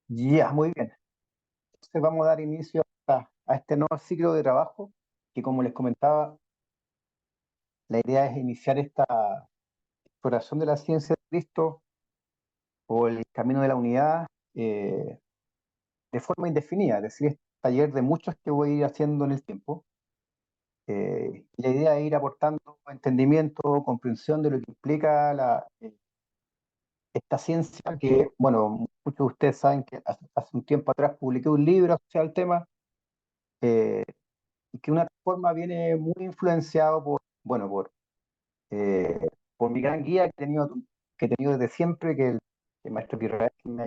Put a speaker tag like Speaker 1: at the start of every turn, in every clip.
Speaker 1: Ya, muy bien. Entonces vamos a dar inicio a este nuevo ciclo de trabajo que, como les comentaba, la idea es iniciar esta exploración de la ciencia de Cristo o el camino de la unidad eh, de forma indefinida, es decir, este taller de muchos que voy a ir haciendo en el tiempo. La idea es ir aportando entendimiento, comprensión de lo que implica esta ciencia que, bueno, muchos de ustedes saben que hace un tiempo atrás publiqué un libro asociado al tema. eh, y que de una forma viene muy influenciado bueno, por mi gran guía que he tenido desde siempre, que es el maestro Pirraes, que me ha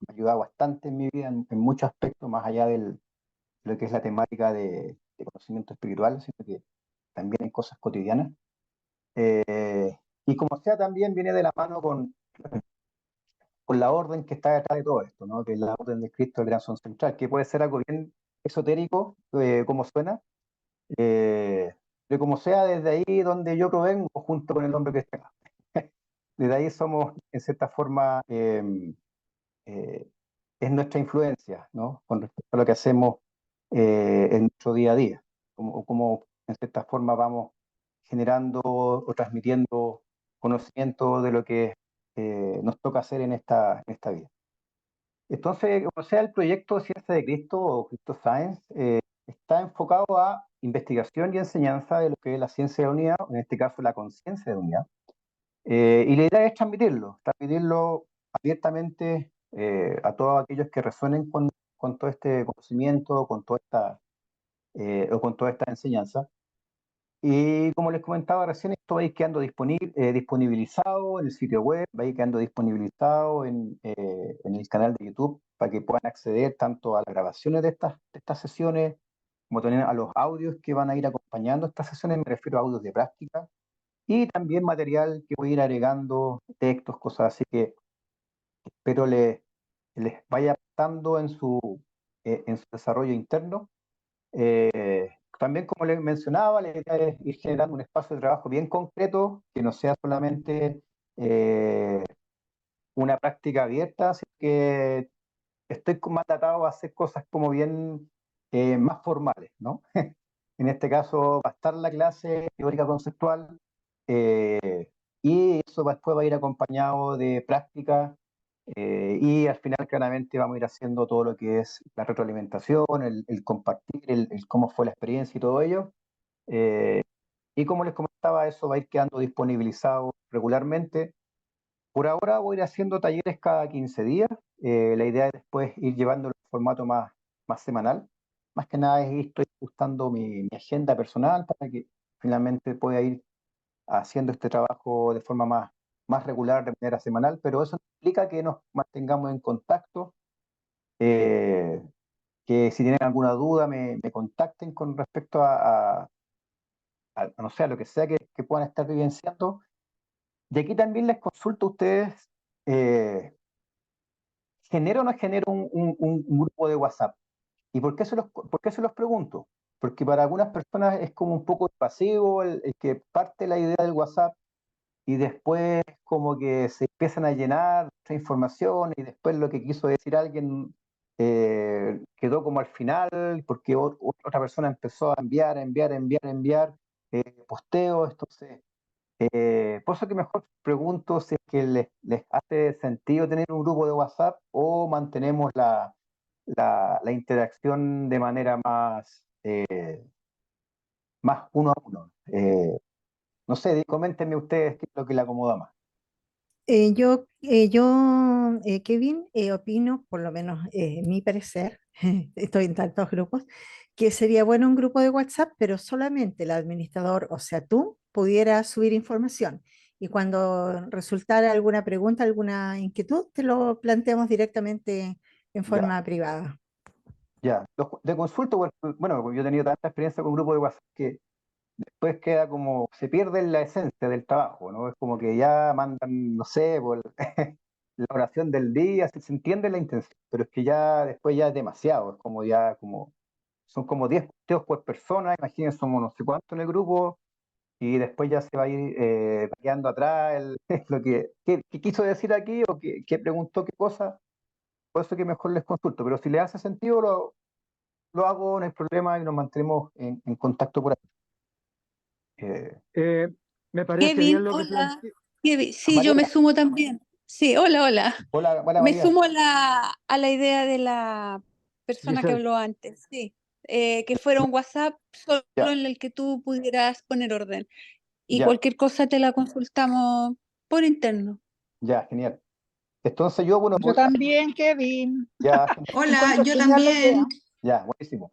Speaker 1: ayudado bastante en mi vida en muchos aspectos, más allá de lo que es la temática de conocimiento espiritual, sino que también en cosas cotidianas. Y como sea, también viene de la mano con la orden que está detrás de todo esto, ¿no? Que es la orden de Cristo del Gran Son Central, que puede ser algo bien esotérico, como suena, eh, pero como sea, desde ahí donde yo provengo, junto con el hombre que está acá. Desde ahí somos, en cierta forma, eh, es nuestra influencia, ¿no? Con respecto a lo que hacemos en nuestro día a día, como en cierta forma vamos generando o transmitiendo conocimiento de lo que nos toca hacer en esta vida. Entonces, o sea, el proyecto Ciencia de Cristo o Cristo Science está enfocado a investigación y enseñanza de lo que es la ciencia de la unidad, en este caso la conciencia de la unidad. Y la idea es transmitirlo abiertamente a todos aquellos que resuenen con todo este conocimiento, o con toda esta enseñanza. Y como les comentaba recién, esto va a ir quedando disponibilizado en el sitio web, va a ir quedando disponibilizado en el canal de YouTube para que puedan acceder tanto a las grabaciones de estas sesiones, como también a los audios que van a ir acompañando estas sesiones, me refiero a audios de práctica, y también material que voy a ir agregando, textos, cosas así que espero les vaya aportando en su desarrollo interno. También, como les mencionaba, la idea es ir generando un espacio de trabajo bien concreto, que no sea solamente eh, una práctica abierta, sino que estoy mandatado a hacer cosas como bien más formales, ¿no? En este caso, va a estar la clase teórica conceptual, y eso después va a ir acompañado de práctica, y al final claramente vamos a ir haciendo todo lo que es la retroalimentación, el compartir, el cómo fue la experiencia y todo ello. Eh, y como les comentaba, eso va a ir quedando disponibilizado regularmente. Por ahora voy a ir haciendo talleres cada 15 días. La idea es después ir llevándolo en formato más semanal. Más que nada estoy ajustando mi agenda personal para que finalmente pueda ir haciendo este trabajo de forma más regular, de manera semanal, pero eso implica que nos mantengamos en contacto, eh, que si tienen alguna duda me contacten con respecto no sé, a lo que sea que puedan estar vivenciando. Y aquí también les consulto a ustedes, eh, ¿genero o no genero un grupo de WhatsApp? ¿Y por qué se los pregunto? Porque para algunas personas es como un poco pasivo el que parte la idea del WhatsApp y después como que se empiezan a llenar de información y después lo que quiso decir alguien quedó como al final porque otra persona empezó a enviar posteos. Entonces, por eso que mejor pregunto si es que les hace sentido tener un grupo de WhatsApp o mantenemos la interacción de manera más uno a uno. No sé, coméntenme ustedes qué es lo que le acomoda más.
Speaker 2: Kevin, opino, por lo menos mi parecer, estoy en tantos grupos, que sería bueno un grupo de WhatsApp, pero solamente el administrador, o sea, tú, pudiera subir información. Y cuando resultara alguna pregunta, alguna inquietud, te lo planteamos directamente en
Speaker 1: Ya,
Speaker 2: forma privada.
Speaker 1: ya. De consulta, bueno, yo he tenido tanta experiencia con grupos de WhatsApp que después queda como, se pierde la esencia del trabajo, ¿no? Es como que ya mandan, no sé, por la oración del día, se entiende la intención, pero es que ya después ya es demasiado, es como ya son como 10 posteos por persona, imagínense, somos no sé cuánto en el grupo, y después ya se va a ir quedando atrás lo qué quiso decir aquí o qué preguntó qué cosa. Por eso que mejor les consulto, pero si les hace sentido, lo hago, no hay problema y nos mantenemos en contacto por ahí. Eh,
Speaker 3: Eh, Me parece bien
Speaker 4: Kevin,
Speaker 3: lo que
Speaker 4: hola.
Speaker 3: plantea.
Speaker 4: Kevin, sí, yo me
Speaker 1: Mariela,
Speaker 4: sumo también. Sí, hola, hola.
Speaker 1: hola, hola
Speaker 4: Me
Speaker 1: María.
Speaker 4: sumo a la idea de la persona que
Speaker 3: Giselle,
Speaker 4: habló antes, sí. Que fuera un WhatsApp solo
Speaker 1: Ya,
Speaker 4: en el que tú pudieras poner orden. Y
Speaker 1: ya,
Speaker 4: cualquier cosa te la consultamos por interno.
Speaker 1: ya, genial. Entonces yo, bueno,
Speaker 5: Yo también, Kevin.
Speaker 1: ya, genial,
Speaker 4: Hola,
Speaker 5: Encuentro
Speaker 4: yo
Speaker 5: genial la idea.
Speaker 4: también.
Speaker 1: ya, buenísimo.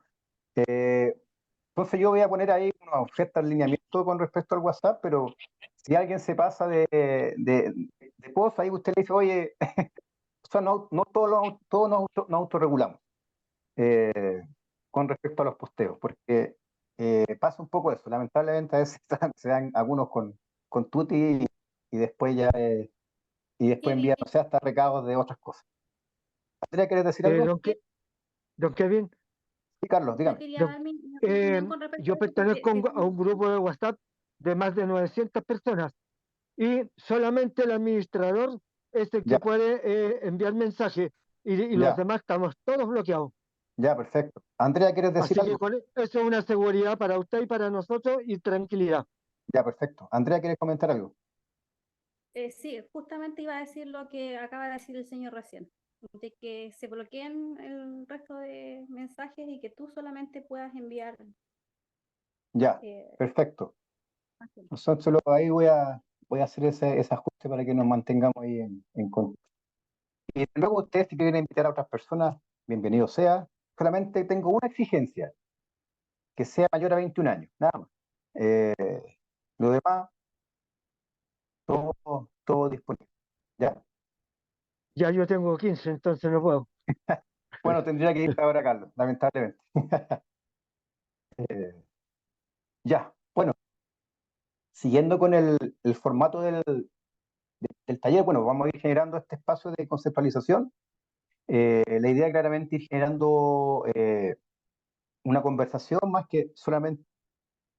Speaker 1: Entonces yo voy a poner ahí una oferta de alineamiento con respecto al WhatsApp, pero si alguien se pasa de cosas, ahí usted le dice, oye, o sea, no todos nos autorregulamos eh, con respecto a los posteos, porque pasa un poco eso. Lamentablemente a veces se dan algunos con tuti y después ya y después
Speaker 4: Kevin,
Speaker 1: envían, o sea, hasta recados de otras cosas. Andrea, ¿quieres decir
Speaker 3: eh,
Speaker 1: algo?
Speaker 3: don, Ke- don Kevin,
Speaker 1: Sí, Carlos,
Speaker 4: yo
Speaker 1: dígame.
Speaker 4: quería
Speaker 3: don-
Speaker 4: dar mi
Speaker 3: eh,
Speaker 4: opinión con respecto
Speaker 3: yo
Speaker 4: a eso porque
Speaker 3: pertenezco a un grupo de WhatsApp de más de 900 personas y solamente el administrador es el
Speaker 1: Ya,
Speaker 3: que puede enviar mensajes y los
Speaker 1: ya,
Speaker 3: demás estamos todos bloqueados.
Speaker 1: ya, perfecto. Andrea, ¿quieres decir
Speaker 3: Así que
Speaker 1: algo?
Speaker 3: eso es una seguridad para usted y para nosotros y tranquilidad.
Speaker 1: Ya, perfecto. Andrea, ¿quieres comentar algo?
Speaker 4: Sí, justamente iba a decir lo que acaba de decir el señor recién, de que se bloqueen el resto de mensajes y que tú solamente puedas enviar.
Speaker 1: Ya,
Speaker 4: eh,
Speaker 1: perfecto.
Speaker 4: mensajes.
Speaker 1: Nosotros ahí voy a hacer ese ajuste para que nos mantengamos ahí en contacto. Y luego ustedes, si quieren invitar a otras personas, bienvenido sea. Solamente tengo una exigencia, que sea mayor a 21 años, nada más. Eh, lo demás, todo disponible. ¿Ya?
Speaker 3: Ya yo tengo 15, entonces no puedo.
Speaker 1: Bueno, tendría que ir ahora, Carlos, lamentablemente. Eh, ya, bueno, siguiendo con el formato del taller, bueno, vamos a ir generando este espacio de conceptualización. La idea es claramente ir generando una conversación más que solamente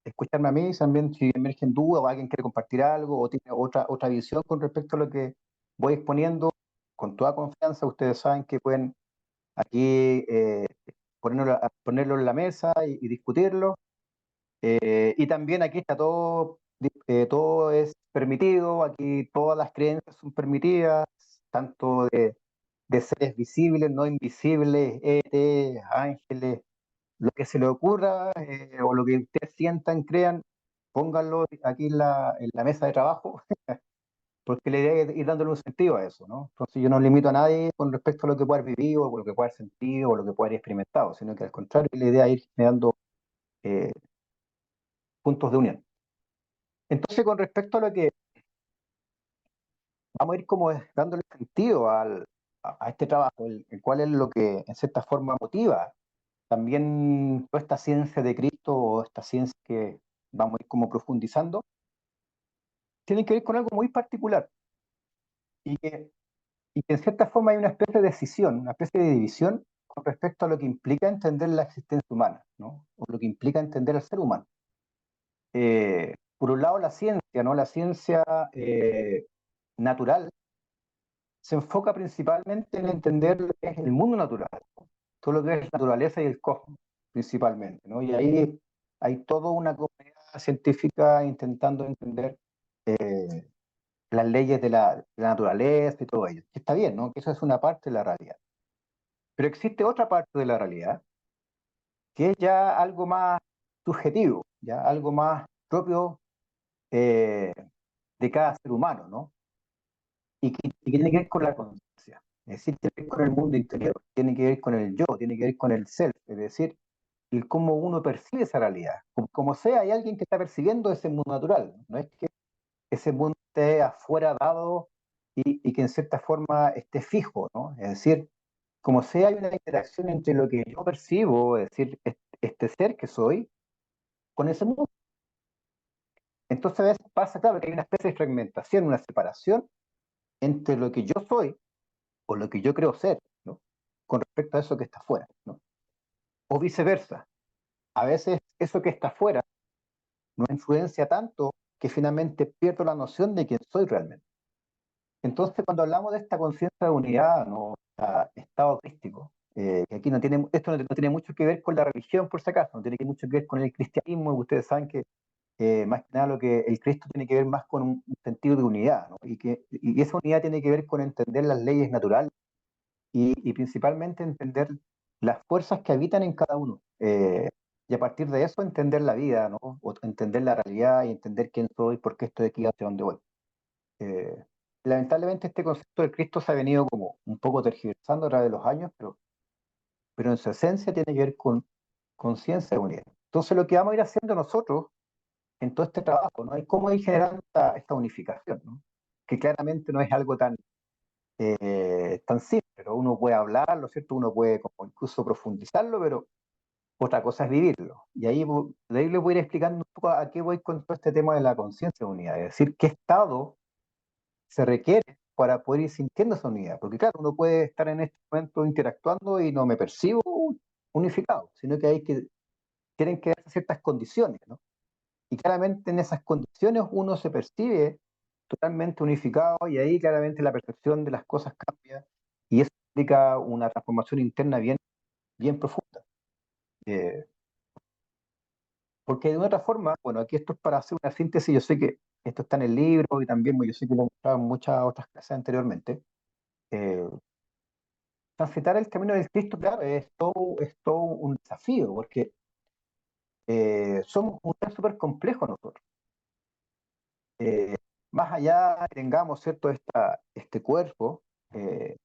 Speaker 1: escucharme a mí, también si emergen dudas o alguien quiere compartir algo o tiene otra visión con respecto a lo que voy exponiendo, con toda confianza, ustedes saben que pueden aquí ponerlo en la mesa y discutirlo. Y también aquí está todo es permitido, aquí todas las creencias son permitidas, tanto de seres visibles, no invisibles, ET, ángeles, lo que se le ocurra o lo que ustedes sientan, crean, pónganlo aquí en la mesa de trabajo, porque la idea es ir dándole un sentido a eso, ¿no? Entonces yo no limito a nadie con respecto a lo que pueda haber vivido, o lo que pueda haber sentido, o lo que pueda haber experimentado, sino que al contrario, la idea es ir generando eh, puntos de unión. Entonces, con respecto a lo que vamos a ir como dándole sentido a este trabajo, el cual es lo que en cierta forma motiva también toda esta ciencia de Cristo o esta ciencia que vamos a ir como profundizando, tiene que ver con algo muy particular y que en cierta forma hay una especie de decisión, una especie de división con respecto a lo que implica entender la existencia humana, ¿no? O lo que implica entender al ser humano. Por un lado, la ciencia, ¿no? La ciencia natural se enfoca principalmente en entender lo que es el mundo natural, todo lo que es la naturaleza y el cosmos, principalmente, ¿no? Y ahí hay toda una comunidad científica intentando entender las leyes de la naturaleza y todo ello. Que está bien, ¿no? Que eso es una parte de la realidad. Pero existe otra parte de la realidad que es ya algo más subjetivo, ya algo más propio eh, de cada ser humano, ¿no? Y que tiene que ver con la conciencia. Es decir, tiene que ver con el mundo interior, tiene que ver con el yo, tiene que ver con el self, es decir, el cómo uno percibe esa realidad. Como sea, hay alguien que está percibiendo ese mundo natural. No es que ese mundo esté afuera dado y que en cierta forma esté fijo, ¿no? Es decir, como sea, hay una interacción entre lo que yo percibo, es decir, este ser que soy, con ese mundo. Entonces a veces pasa, claro, que hay una especie de fragmentación, una separación entre lo que yo soy o lo que yo creo ser, ¿no? Con respecto a eso que está afuera, ¿no? O viceversa. A veces eso que está afuera no influencia tanto que finalmente pierdo la noción de quién soy realmente. Entonces, cuando hablamos de esta conciencia de unidad, ¿no? Estado crístico, que aquí no tiene, esto no tiene mucho que ver con la religión, por si acaso, no tiene mucho que ver con el cristianismo, y ustedes saben que más que nada lo que el Cristo tiene que ver más con un sentido de unidad, ¿no? Y esa unidad tiene que ver con entender las leyes naturales y principalmente entender las fuerzas que habitan en cada uno. Y a partir de eso entender la vida, ¿no? O entender la realidad y entender quién soy, por qué estoy aquí, hacia dónde voy. Eh, Lamentablemente este concepto del Cristo se ha venido como un poco tergiversando a través de los años, pero en su esencia tiene que ver con conciencia de unidad. Entonces lo que vamos a ir haciendo nosotros en todo este trabajo, ¿no? Es cómo ir generando esta unificación, ¿no? Que claramente no es algo tan simple, pero uno puede hablarlo, ¿cierto? Uno puede como incluso profundizarlo, pero otra cosa es vivirlo. Y ahí, de ahí le voy a ir explicando un poco a qué voy con todo este tema de la conciencia de unidad, es decir, qué estado se requiere para poder ir sintiendo esa unidad. Porque claro, uno puede estar en este momento interactuando y no me percibo unificado, sino que tienen que darse ciertas condiciones, ¿no? Y claramente en esas condiciones uno se percibe totalmente unificado y ahí claramente la percepción de las cosas cambia y eso implica una transformación interna bien profunda. Eh, Porque de una otra forma, bueno, aquí esto es para hacer una síntesis, yo sé que esto está en el libro y también yo sé que lo he mostrado en muchas otras clases anteriormente. Eh, Transitar el camino del Cristo, claro, es todo un desafío, porque somos un ser súper complejo nosotros. Eh, Más allá que tengamos, ¿cierto?, este cuerpo, eh,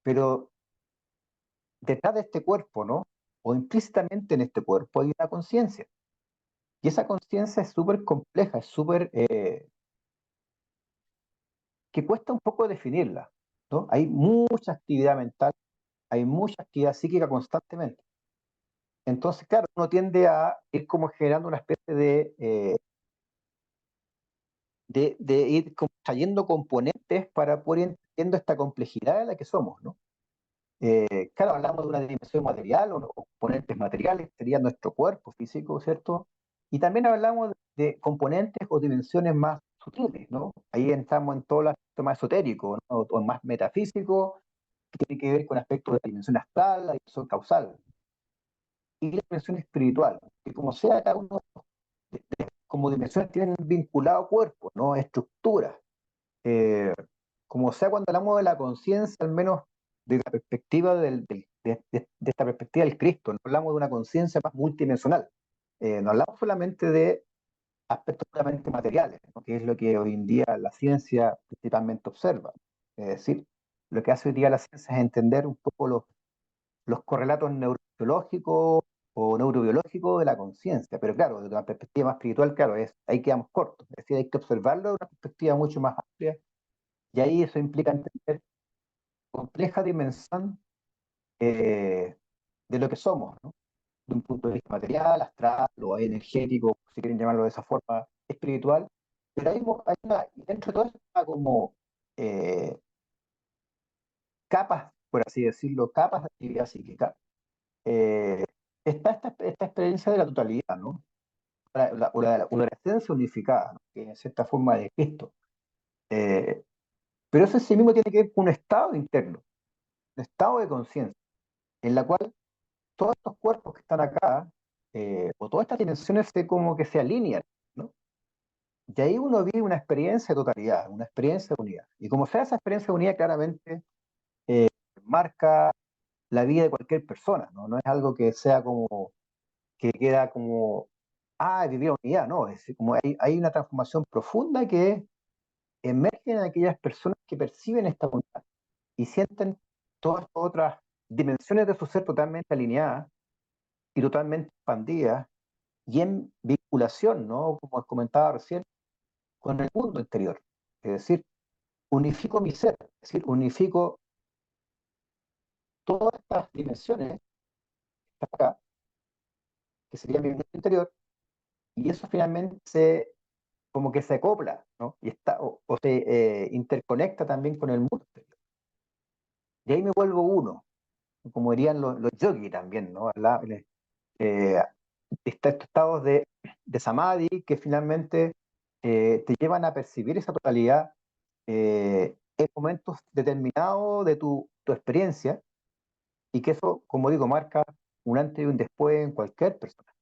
Speaker 1: pero detrás de este cuerpo, ¿no? O implícitamente en este cuerpo hay una conciencia. Y esa conciencia es súper compleja, es súper, que cuesta un poco definirla, ¿no? Hay mucha actividad mental, hay mucha actividad psíquica constantemente. Entonces, claro, uno tiende a ir como generando una especie de ir como trayendo componentes para poder ir entendiendo esta complejidad de la que somos, ¿no? Claro, hablamos de una dimensión material o componentes materiales, que sería nuestro cuerpo físico, ¿cierto? Y también hablamos de componentes o dimensiones más sutiles, ¿no? Ahí entramos en todo el aspecto más esotérico, ¿no? O más metafísico, que tiene que ver con aspectos de la dimensión astral, la dimensión causal, y la dimensión espiritual, que como sea, cada uno como dimensiones tienen vinculado cuerpo, ¿no? Estructuras. Eh, Como sea, cuando hablamos de la conciencia, al menos de la perspectiva de esta perspectiva del Cristo, no hablamos de una conciencia más multidimensional. No hablamos solamente de aspectos puramente materiales, ¿no? Que es lo que hoy en día la ciencia principalmente observa. Es decir, lo que hace hoy día la ciencia es entender un poco los correlatos neurológicos o neurobiológicos de la conciencia. Pero claro, desde una perspectiva más espiritual, claro, ahí quedamos cortos. Es decir, hay que observarlo de una perspectiva mucho más amplia y ahí eso implica entender compleja dimensión de lo que somos, ¿no? De un punto de vista material, astral o energético, si quieren llamarlo de esa forma, espiritual. Pero dentro de todo esto está como eh, capas, por así decirlo, capas de actividad psíquica. Eh, Está esta experiencia de la totalidad, ¿no? O la esencia unificada, ¿no? Que es esta forma de Cristo. Eh, pero eso en sí mismo tiene que ver con un estado interno, un estado de conciencia, en la cual todos estos cuerpos que están acá, o todas estas dimensiones como que se alinean, ¿no? Y ahí uno vive una experiencia de totalidad, una experiencia de unidad. Y como sea esa experiencia de unidad, claramente marca la vida de cualquier persona, ¿no? No es algo que sea como, que queda como, vivir unidad, no. Es decir, como hay una transformación profunda que emerge en aquellas personas que perciben esta unidad y sienten todas estas otras dimensiones de su ser totalmente alineadas y totalmente expandidas y en vinculación, ¿no? Como comentaba recién, con el mundo interior. Es decir, unifico mi ser, es decir, unifico todas estas dimensiones que están acá, que sería mi mundo interior, y eso finalmente como que se acopla, ¿no? Y o se interconecta también con el mundo exterior. Y ahí me vuelvo uno, como dirían los yogis también, ¿no? Eh, Estos estados de samadhi que finalmente te llevan a percibir esa totalidad en momentos determinados de tu experiencia, y que eso, como digo, marca un antes y un después en cualquier persona.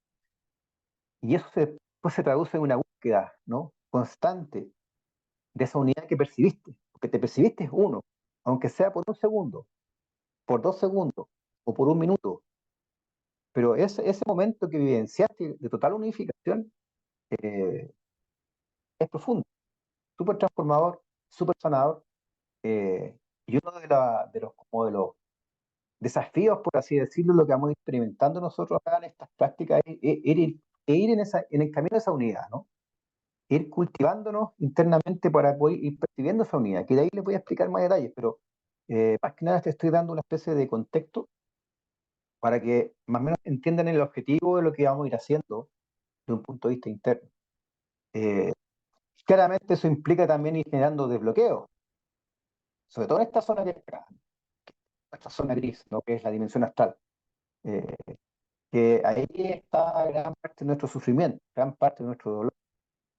Speaker 1: Y eso después se traduce en una búsqueda, ¿no?, constante de esa unidad que percibiste, porque te percibiste uno, aunque sea por un segundo, por 2 segundos o por un minuto, pero ese momento que vivenciaste de total unificación eh, es profundo, súper transformador, súper sanador, y uno como de los desafíos, por así decirlo, lo que vamos experimentando nosotros acá en estas prácticas es ir en el camino de esa unidad, ¿no? Ir cultivándonos internamente para poder ir percibiendo esa unidad, que de ahí les voy a explicar más detalles, pero más que nada te estoy dando una especie de contexto para que más o menos entiendan el objetivo de lo que vamos a ir haciendo de un punto de vista interno. Eh, Claramente eso implica también ir generando desbloqueos, sobre todo en esta zona que es acá, esta zona gris, ¿no?, que es la dimensión astral. Eh, que ahí está gran parte de nuestro sufrimiento, gran parte de nuestro dolor.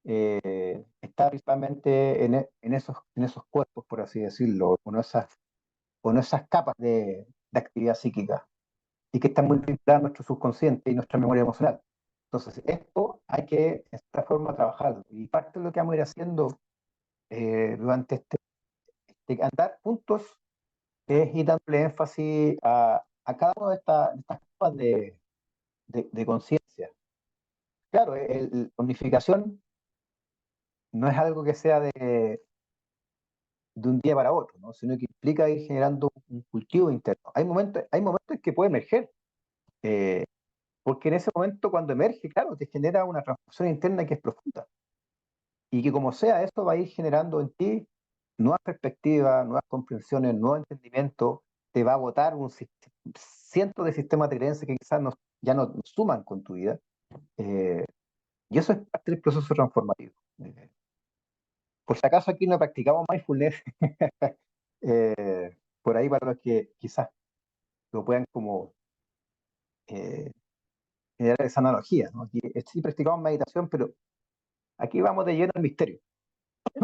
Speaker 1: Está principalmente en esos cuerpos, por así decirlo, con esas capas de actividad psíquica, y que están muy vinculadas a nuestro subconsciente y nuestra memoria emocional. Entonces, esto hay que, de esta forma, trabajarlo. Y parte de lo que vamos a ir haciendo durante este andar juntos es ir dándole énfasis a cada una de estas capas de conciencia. Claro, la unificación no es algo que sea de un día para otro, ¿no?, sino que implica ir generando un cultivo interno. Hay momentos en que puede emerger, eh, porque en ese momento cuando emerge, claro, te genera una transformación interna que es profunda, y que como sea, eso va a ir generando en ti nuevas perspectivas, nuevas comprensiones, nuevo entendimiento, te va a botar cientos de sistemas de creencias que quizás ya no suman con tu vida, eh, y eso es parte del proceso transformativo. Por si acaso aquí no practicamos mindfulness, por ahí para los que quizás lo puedan como eh, generar esa analogía, ¿no? Aquí sí practicamos meditación, pero aquí vamos de lleno al misterio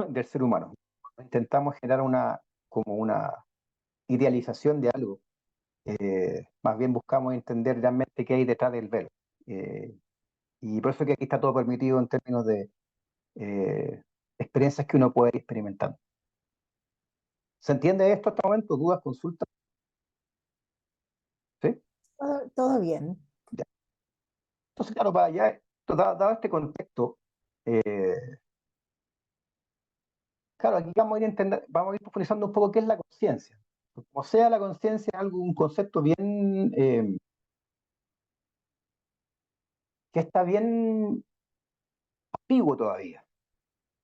Speaker 1: del ser humano. Intentamos generar como una idealización de algo. Más bien buscamos entender realmente qué hay detrás del velo. Eh, y por eso que aquí está todo permitido en términos de experiencias que uno puede ir experimentando. ¿Se entiende esto hasta el momento? ¿Dudas, consultas? ¿Sí?
Speaker 2: Todo bien.
Speaker 1: Ya. Entonces, claro, para ya, dado este contexto, eh, claro, aquí vamos a ir profundizando un poco qué es la conciencia. O sea, la conciencia es un concepto bien, que está bien antiguo todavía,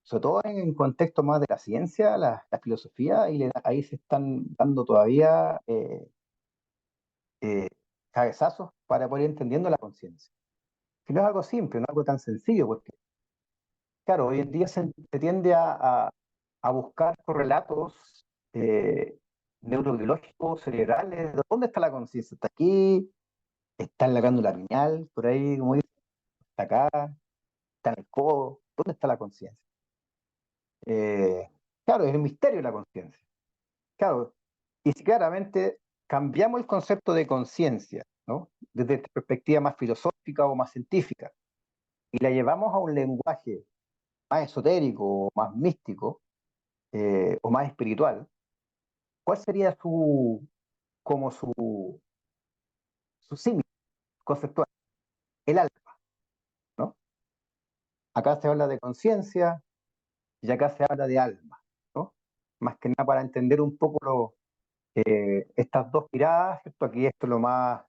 Speaker 1: sobre todo en el contexto más de la ciencia, la filosofía, y ahí se están dando todavía eh, cabezazos para poder ir entendiendo la conciencia. Que no es algo simple, no es algo tan sencillo, porque, claro, hoy en día se tiende a buscar correlatos eh, neurobiológicos, cerebrales. ¿Dónde está la conciencia? ¿Está aquí? ¿Está en la glándula pineal? Por ahí, como dice, ¿está acá? ¿Está en el codo? ¿Dónde está la conciencia? Claro, es el misterio de la conciencia. Claro, y si claramente cambiamos el concepto de conciencia, ¿no?, desde esta perspectiva más filosófica o más científica, y la llevamos a un lenguaje más esotérico, más místico, o más espiritual, ¿cuál sería como su símil conceptual? El alma, ¿no? Acá se habla de conciencia y acá se habla de alma, ¿no? Más que nada para entender un poco estas dos miradas, ¿cierto? Aquí esto es lo más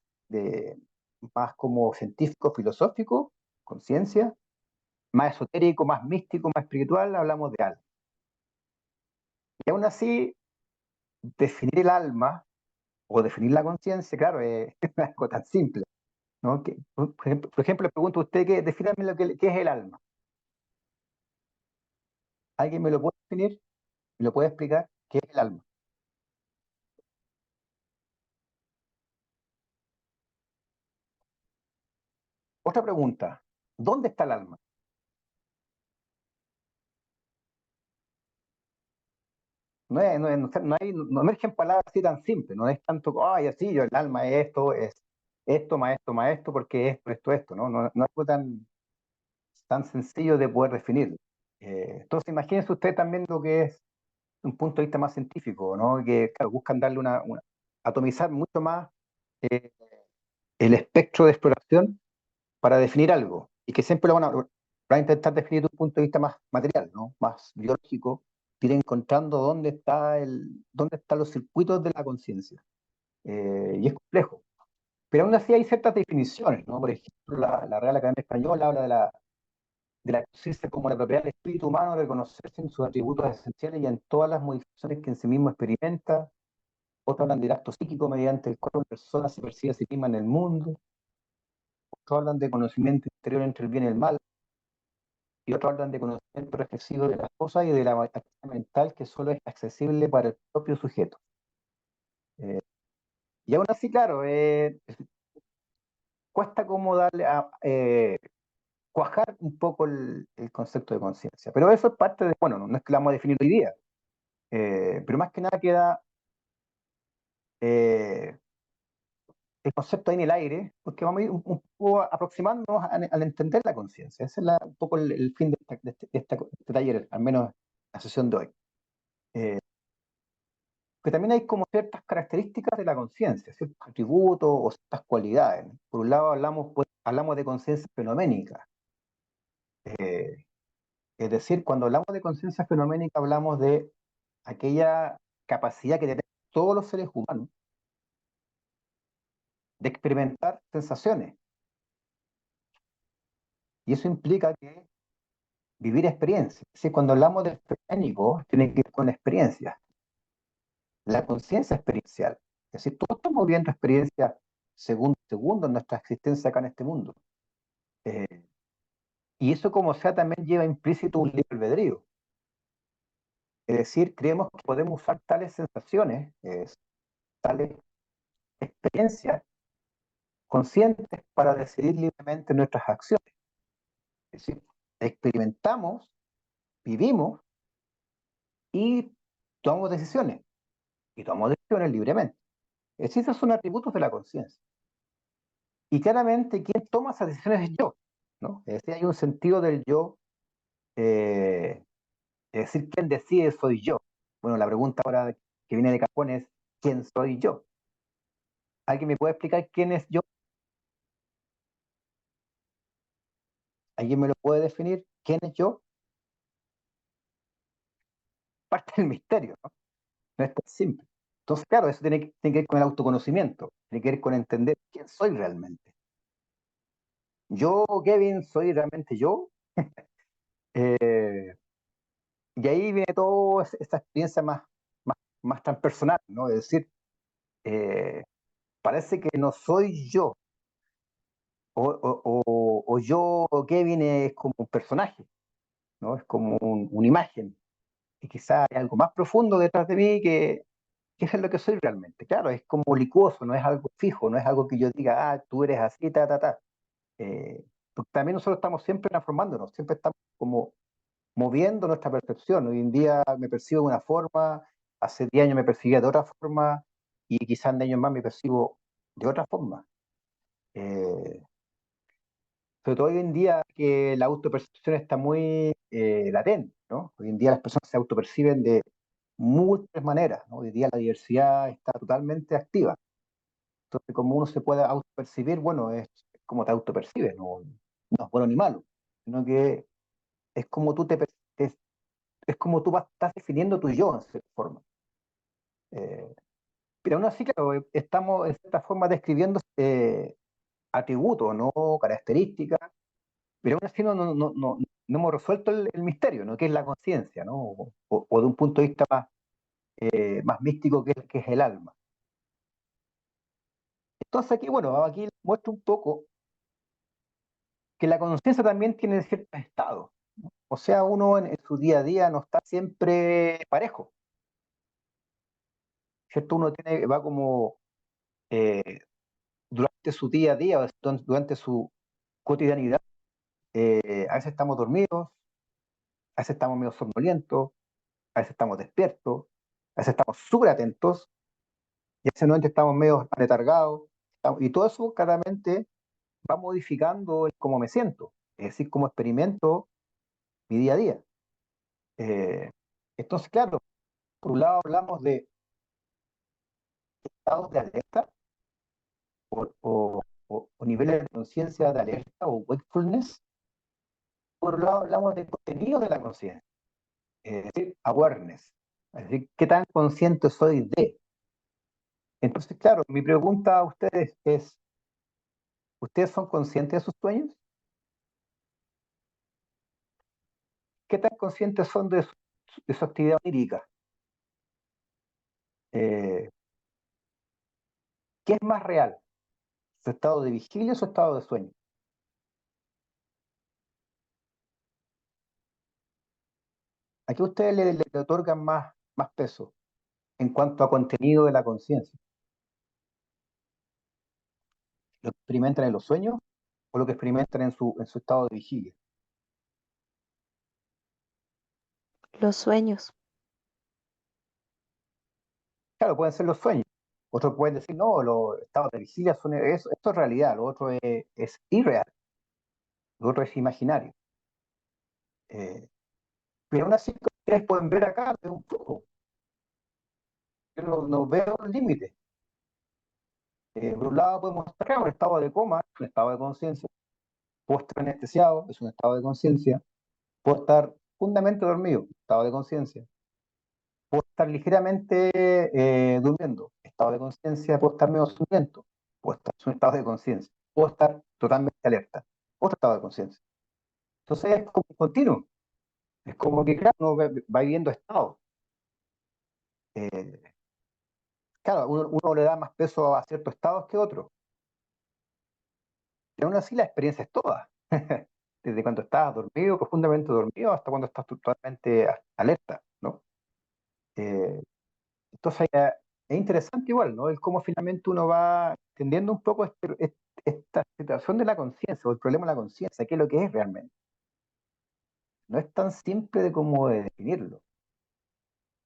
Speaker 1: como científico, filosófico, conciencia, más esotérico, más místico, más espiritual, hablamos de alma. Y aún así, definir el alma o definir la conciencia, claro, es algo tan simple, ¿no? Por ejemplo, le pregunto a usted defíname qué es el alma. ¿Alguien me lo puede definir? ¿Me lo puede explicar? ¿Qué es el alma? Otra pregunta, ¿dónde está el alma? no emergen palabras así tan simples, no es tanto, ay, así, yo, el alma es esto, más esto, porque esto, ¿no? No es algo tan sencillo de poder definirlo. Entonces, imagínense usted también lo que es un punto de vista más científico, ¿no? Que, claro, buscan darle atomizar mucho más eh, el espectro de exploración para definir algo, y que siempre van a intentar definir de un punto de vista más material, ¿no? Más biológico, ir encontrando dónde están los circuitos de la conciencia. Y es complejo. Pero aún así hay ciertas definiciones, ¿no? Por ejemplo, la Real Academia Española habla de la conciencia como la propiedad del espíritu humano, reconocerse en sus atributos esenciales y en todas las modificaciones que en sí mismo experimenta. Otros hablan del acto psíquico mediante el cual una persona se percibe a sí misma en el mundo. Otros hablan de conocimiento interior entre el bien y el mal. Y otros hablan de conocimiento reflexivo de las cosas y de la actividad mental que solo es accesible para el propio sujeto. Eh, y aún así, claro, cuesta como cuajar un poco el concepto de conciencia. Pero eso es parte de, bueno, no es que lo vamos a definir hoy día, pero más que nada queda eh, el concepto ahí en el aire, porque vamos a ir un poco aproximándonos al entender la conciencia. Ese es un poco el fin de este taller, al menos la sesión de hoy. Que también hay como ciertas características de la conciencia, ciertos atributos o ciertas cualidades. Por un lado hablamos de conciencia fenoménica. Es decir, cuando hablamos de conciencia fenoménica hablamos de aquella capacidad que tenemos todos los seres humanos de experimentar sensaciones. Y eso implica que vivir experiencias. Es decir, cuando hablamos de fenoménico, tiene que ver con experiencias. La conciencia experiencial. Es decir, todos estamos viviendo experiencias segundo a segundo en nuestra existencia acá en este mundo. Eh, y eso como sea también lleva implícito un libre albedrío. Es decir, creemos que podemos usar tales sensaciones, tales experiencias conscientes para decidir libremente nuestras acciones. Es decir, experimentamos, vivimos y tomamos decisiones. Y tomamos decisiones libremente. Es decir, esos son atributos de la conciencia. Y claramente quien toma esas decisiones es yo, ¿no? Es decir, hay un sentido del yo, eh, es decir, quien decide soy yo. Bueno, la pregunta ahora que viene de cajón es, ¿quién soy yo? ¿Alguien me puede explicar quién es yo? ¿Alguien me lo puede definir? ¿Quién es yo? Parte del misterio, ¿no? No es tan simple. Entonces, claro, eso tiene que ver con el autoconocimiento, tiene que ver con entender quién soy realmente. Yo, Kevin, soy realmente yo. Eh, y ahí viene toda esta experiencia más transpersonal, ¿no? Es decir, eh, parece que no soy yo, o yo, o Kevin, es como un personaje, ¿no? Es como una imagen, y quizá hay algo más profundo detrás de mí que es lo que soy realmente. Claro, es como licuoso, no es algo fijo, no es algo que yo diga, tú eres así, ta, ta, ta. Porque también nosotros estamos siempre transformándonos, siempre estamos como moviendo nuestra percepción. Hoy en día me percibo de una forma, hace 10 años me percibía de otra forma, y quizás en años más me percibo de otra forma. Eh, Sobre todo hoy en día que la autopercepción está muy latente, ¿no? Hoy en día las personas se autoperciben de múltiples maneras, ¿no? Hoy día la diversidad está totalmente activa. Entonces, como uno se puede autopercibir, bueno, es como te autopercibes, no es bueno ni malo, sino que es como tú es como tú estás definiendo tu yo, en cierta forma. Eh, pero aún así, claro, estamos en cierta forma describiendo atributos, no características, pero aún así no hemos resuelto el misterio, ¿no? Que es la conciencia, ¿no? O de un punto de vista más místico que es el alma. Entonces aquí, bueno, aquí muestro un poco que la conciencia también tiene ciertos estados. O sea, uno en su día a día no está siempre parejo, ¿cierto? Va como eh, durante su día a día, durante su cotidianidad, a veces estamos dormidos, a veces estamos medio somnolientos, a veces estamos despiertos, a veces estamos súper atentos, y a veces no estamos medio aletargados, y todo eso claramente va modificando el cómo me siento, es decir, cómo experimento mi día a día. Eh, entonces, claro, por un lado hablamos de estados de alerta o niveles de conciencia de alerta o wakefulness. Por un lado hablamos de contenido de la conciencia, es decir, awareness, es decir, qué tan consciente soy de. Entonces, claro, mi pregunta a ustedes es, ¿ustedes son conscientes de sus sueños? ¿Qué tan conscientes son de su actividad onírica? Eh, ¿Qué es más real? ¿Su estado de vigilia o su estado de sueño? ¿A qué ustedes le otorgan más peso en cuanto a contenido de la conciencia? ¿Lo que experimentan en los sueños o lo que experimentan en su estado de vigilia?
Speaker 5: Los sueños.
Speaker 1: Claro, pueden ser los sueños. Otros pueden decir, no, los estados de vigilia son eso, esto es realidad, lo otro es irreal, lo otro es imaginario. Eh, pero aún así, ustedes pueden ver acá de un poco. Yo no veo límites. Por un lado podemos estar en un estado de coma, un estado de conciencia. Puedo estar anestesiado, es un estado de conciencia. Puedo estar profundamente dormido, estado de conciencia. Puedo estar ligeramente durmiendo, estado de conciencia. Puedo estar medio somnoliento, puedo estar en un estado de conciencia. Puedo estar totalmente alerta, otro estado de conciencia. Entonces es como continuo. Es como que, claro, uno va viviendo estados. Eh, claro, uno le da más peso a ciertos estados que otros. Y aún así la experiencia es toda. Desde cuando estás dormido, profundamente dormido, hasta cuando estás totalmente alerta, ¿no? Eh, entonces es interesante igual, ¿no? El cómo finalmente uno va entendiendo un poco esta situación de la conciencia o el problema de la conciencia, qué es lo que es realmente. No es tan simple de cómo de definirlo.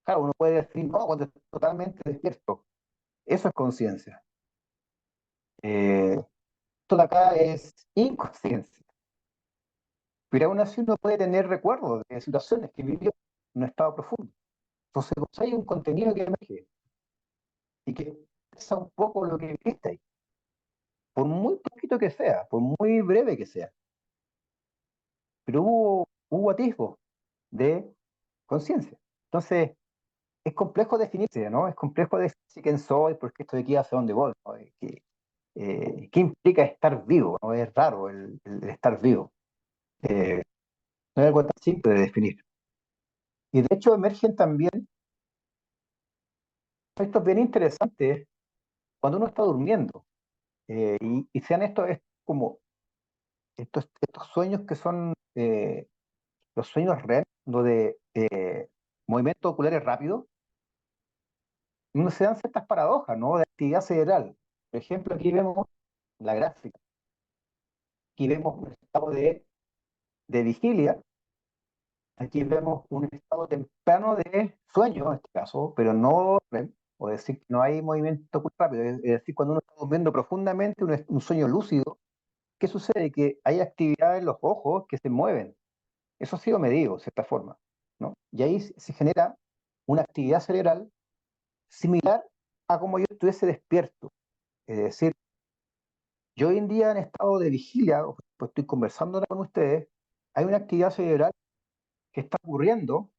Speaker 1: Claro, uno puede decir, no, cuando estoy totalmente despierto, eso es conciencia. Esto de acá es inconsciencia. Pero aún así uno puede tener recuerdos de situaciones que vivió en un estado profundo. Entonces, pues, hay un contenido que emerge y que expresa un poco lo que viviste ahí, por muy poquito que sea, por muy breve que sea. Pero hubo atisbos de conciencia. Entonces, es complejo definirse, ¿no? Es complejo definirse quién soy, por qué estoy aquí, hacia dónde voy, ¿no? ¿Qué implica estar vivo? ¿No? Es raro el estar vivo. Eh, no es algo tan simple de definir. Y de hecho emergen también aspectos bien interesantes cuando uno está durmiendo. Y sean estos es como estos sueños que son los sueños REM, donde movimientos oculares rápidos, uno se dan ciertas paradojas, ¿no? De actividad cerebral. Por ejemplo, aquí vemos la gráfica, aquí vemos un estado de vigilia, aquí vemos un estado temprano de sueño, en este caso, pero no REM, o decir que no hay movimiento ocular rápido, es decir, cuando uno está durmiendo profundamente, un sueño lúcido. ¿Qué sucede? Que hay actividad en los ojos que se mueven. Eso ha sido medido, de cierta forma, ¿no? Y ahí se genera una actividad cerebral similar a como yo estuviese despierto. Es decir, yo hoy en día en estado de vigilia, pues estoy conversando ahora con ustedes, hay una actividad cerebral que está ocurriendo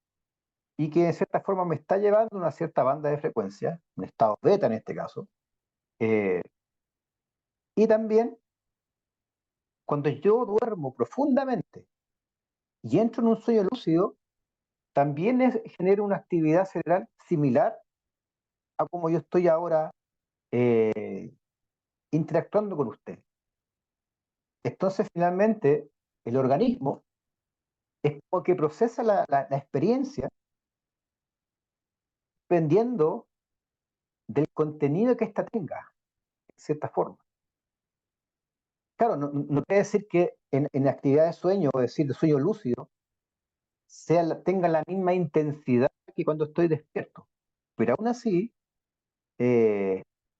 Speaker 1: y que de cierta forma me está llevando a una cierta banda de frecuencia, un estado beta en este caso. Eh, y también cuando yo duermo profundamente y entro en un sueño lúcido, también genera una actividad cerebral similar a como yo estoy ahora eh, interactuando con usted. Entonces, finalmente, el organismo es como que procesa la experiencia dependiendo del contenido que ésta tenga, de cierta forma. Claro, no quiere decir que en actividad de sueño, o decir, de sueño lúcido, tenga la misma intensidad que cuando estoy despierto. Pero aún así,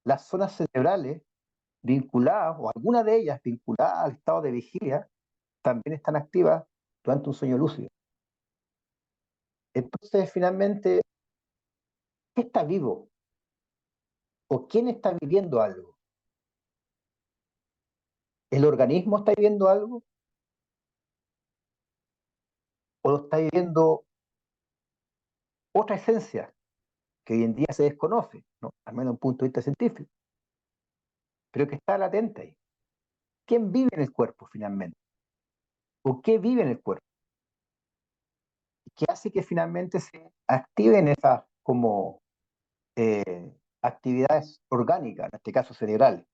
Speaker 1: las zonas cerebrales vinculadas, o alguna de ellas vinculadas al estado de vigilia, también están activas durante un sueño lúcido. Entonces, finalmente, ¿qué está vivo? ¿O quién está viviendo algo? ¿El organismo está viviendo algo? ¿O lo está viviendo otra esencia que hoy en día se desconoce, ¿no? Al menos desde un punto de vista científico, pero que está latente ahí? ¿Quién vive en el cuerpo finalmente? ¿O qué vive en el cuerpo? ¿Qué hace que finalmente se activen esas como actividades orgánicas, en este caso cerebrales?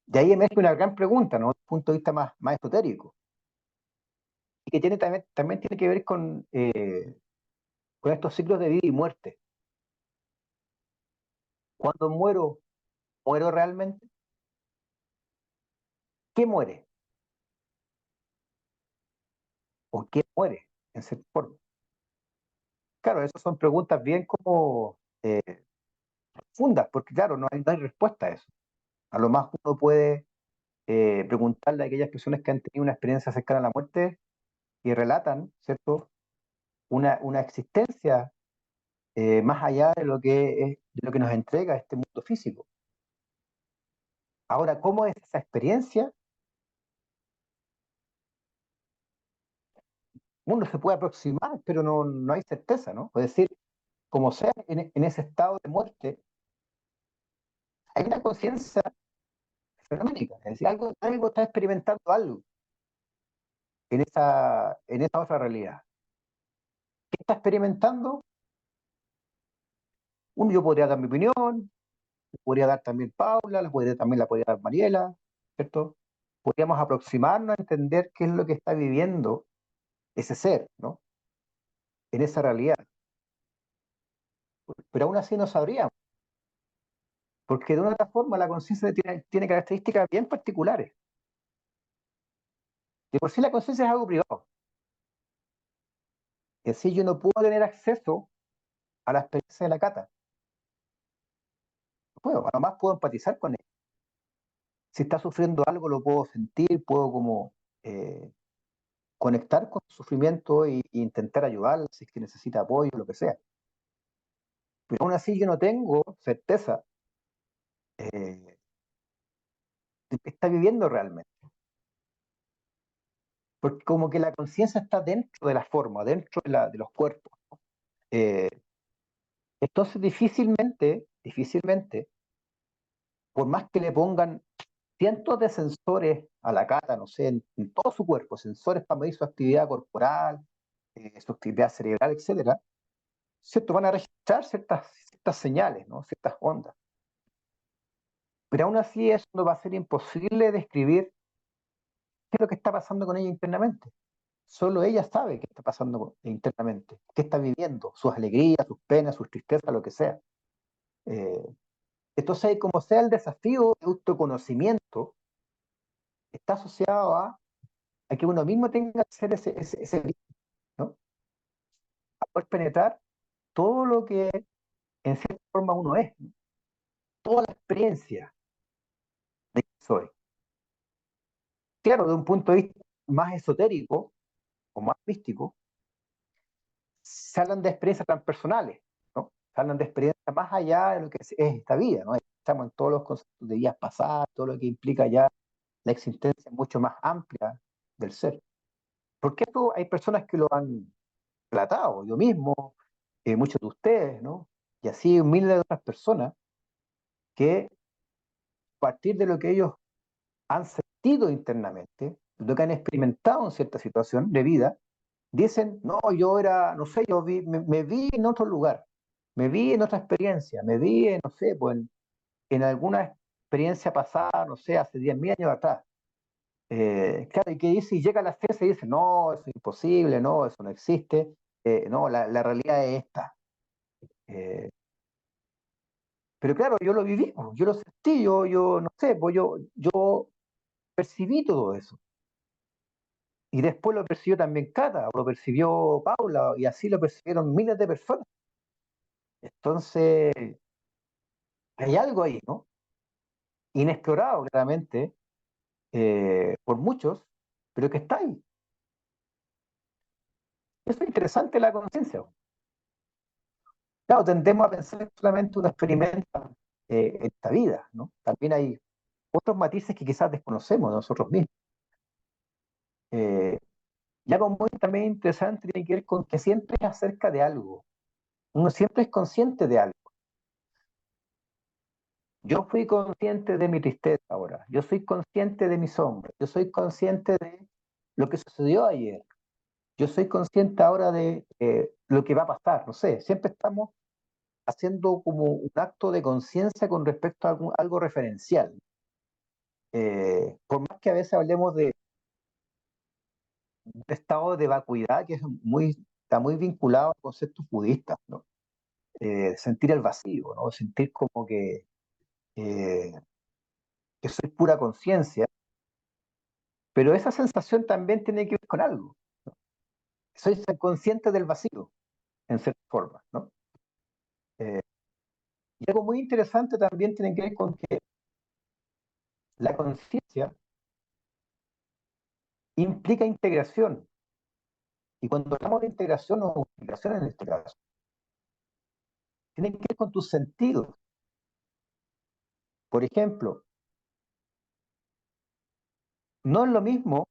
Speaker 1: De ahí emerge una gran pregunta, ¿no? Desde un punto de vista más esotérico, y que también tiene que ver con estos ciclos de vida y muerte. Cuando muero, ¿muero realmente? ¿Qué muere? ¿O qué muere, en cierta forma? Claro, esas son preguntas bien como profundas, porque claro, no hay respuesta a eso. A lo más uno puede preguntarle a aquellas personas que han tenido una experiencia cercana a la muerte y relatan, ¿cierto? Una existencia más allá de lo que nos entrega este mundo físico. Ahora, ¿cómo es esa experiencia? Uno se puede aproximar, pero no hay certeza, ¿no? Es decir, como sea en ese estado de muerte, hay una conciencia fenoménica, es decir, algo está experimentando algo en esa otra realidad. ¿Qué está experimentando? Yo podría dar mi opinión, podría dar también Paula, también la podría dar Mariela, ¿cierto? Podríamos aproximarnos a entender qué es lo que está viviendo ese ser, ¿no? En esa realidad. Pero aún así no sabríamos, porque de una otra forma la conciencia tiene características bien particulares. De por sí la conciencia es algo privado. Es decir, yo no puedo tener acceso a la experiencia de la Cata. No puedo, a lo más puedo empatizar con él. Si está sufriendo algo, lo puedo sentir, puedo como conectar con su sufrimiento e intentar ayudarla si es que necesita apoyo, lo que sea. Pero aún así yo no tengo certeza de que está viviendo realmente. Porque como que la conciencia está dentro de la forma, dentro de los cuerpos. Eh, entonces difícilmente, por más que le pongan cientos de sensores a la Cata, no sé, en todo su cuerpo, sensores para medir su actividad corporal, su actividad cerebral, etcétera, ¿cierto? Van a registrar ciertas señales, ¿no? Ciertas ondas. Pero aún así eso no va a ser imposible describir qué es lo que está pasando con ella internamente. Solo ella sabe qué está pasando internamente, qué está viviendo, sus alegrías, sus penas, sus tristezas, lo que sea. Eh, entonces, como sea, el desafío de autoconocimiento está asociado a que uno mismo tenga que hacer ese ¿no? A poder penetrar todo lo que en cierta forma uno es, ¿no? Toda la experiencia de que soy. Claro, de un punto de vista más esotérico o más místico, se hablan de experiencias transpersonales, ¿no? Se hablan de experiencias más allá de lo que es esta vida, ¿no? Estamos en todos los conceptos de vidas pasadas, todo lo que implica ya la existencia mucho más amplia del ser. Porque esto hay personas que lo han tratado, yo mismo, muchos de ustedes, ¿no? Y así miles de otras personas que a partir de lo que ellos han sentido internamente, lo que han experimentado en cierta situación de vida, dicen, no, yo era, no sé, me vi en otro lugar, me vi en otra experiencia, me vi, no sé, pues en alguna experiencia pasada, no sé, hace 10.000 años atrás. Claro, y que dice, y llega la ciencia y dice, no, eso es imposible, no, eso no existe, no, la realidad es esta. Eh, pero claro, yo lo viví, pues, yo lo sentí, yo no sé, pues yo percibí todo eso. Y después lo percibió también Cata, lo percibió Paula, y así lo percibieron miles de personas. Entonces, hay algo ahí, ¿no? Inexplorado claramente por muchos, pero que está ahí. Eso es interesante la conciencia. Claro, tendemos a pensar que solamente uno experimenta esta vida, ¿no? También hay otros matices que quizás desconocemos de nosotros mismos. Eh, y algo muy también interesante tiene que ver con que siempre es acerca de algo. Uno siempre es consciente de algo. Yo fui consciente de mi tristeza ahora. Yo soy consciente de mi sombra. Yo soy consciente de lo que sucedió ayer. Yo soy consciente ahora de lo que va a pasar. No sé, siempre estamos haciendo como un acto de conciencia con respecto a algo referencial. Por más que a veces hablemos de un estado de vacuidad que está muy vinculado a conceptos budistas, ¿no? Sentir el vacío, ¿no? Sentir como eh, que soy pura conciencia, pero esa sensación también tiene que ver con algo. Soy consciente del vacío, en cierta forma, ¿no? Eh, y algo muy interesante también tiene que ver con que la conciencia implica integración. Y cuando hablamos de integración o integración en este caso, tiene que ver con tus sentidos. Por ejemplo, no es lo mismo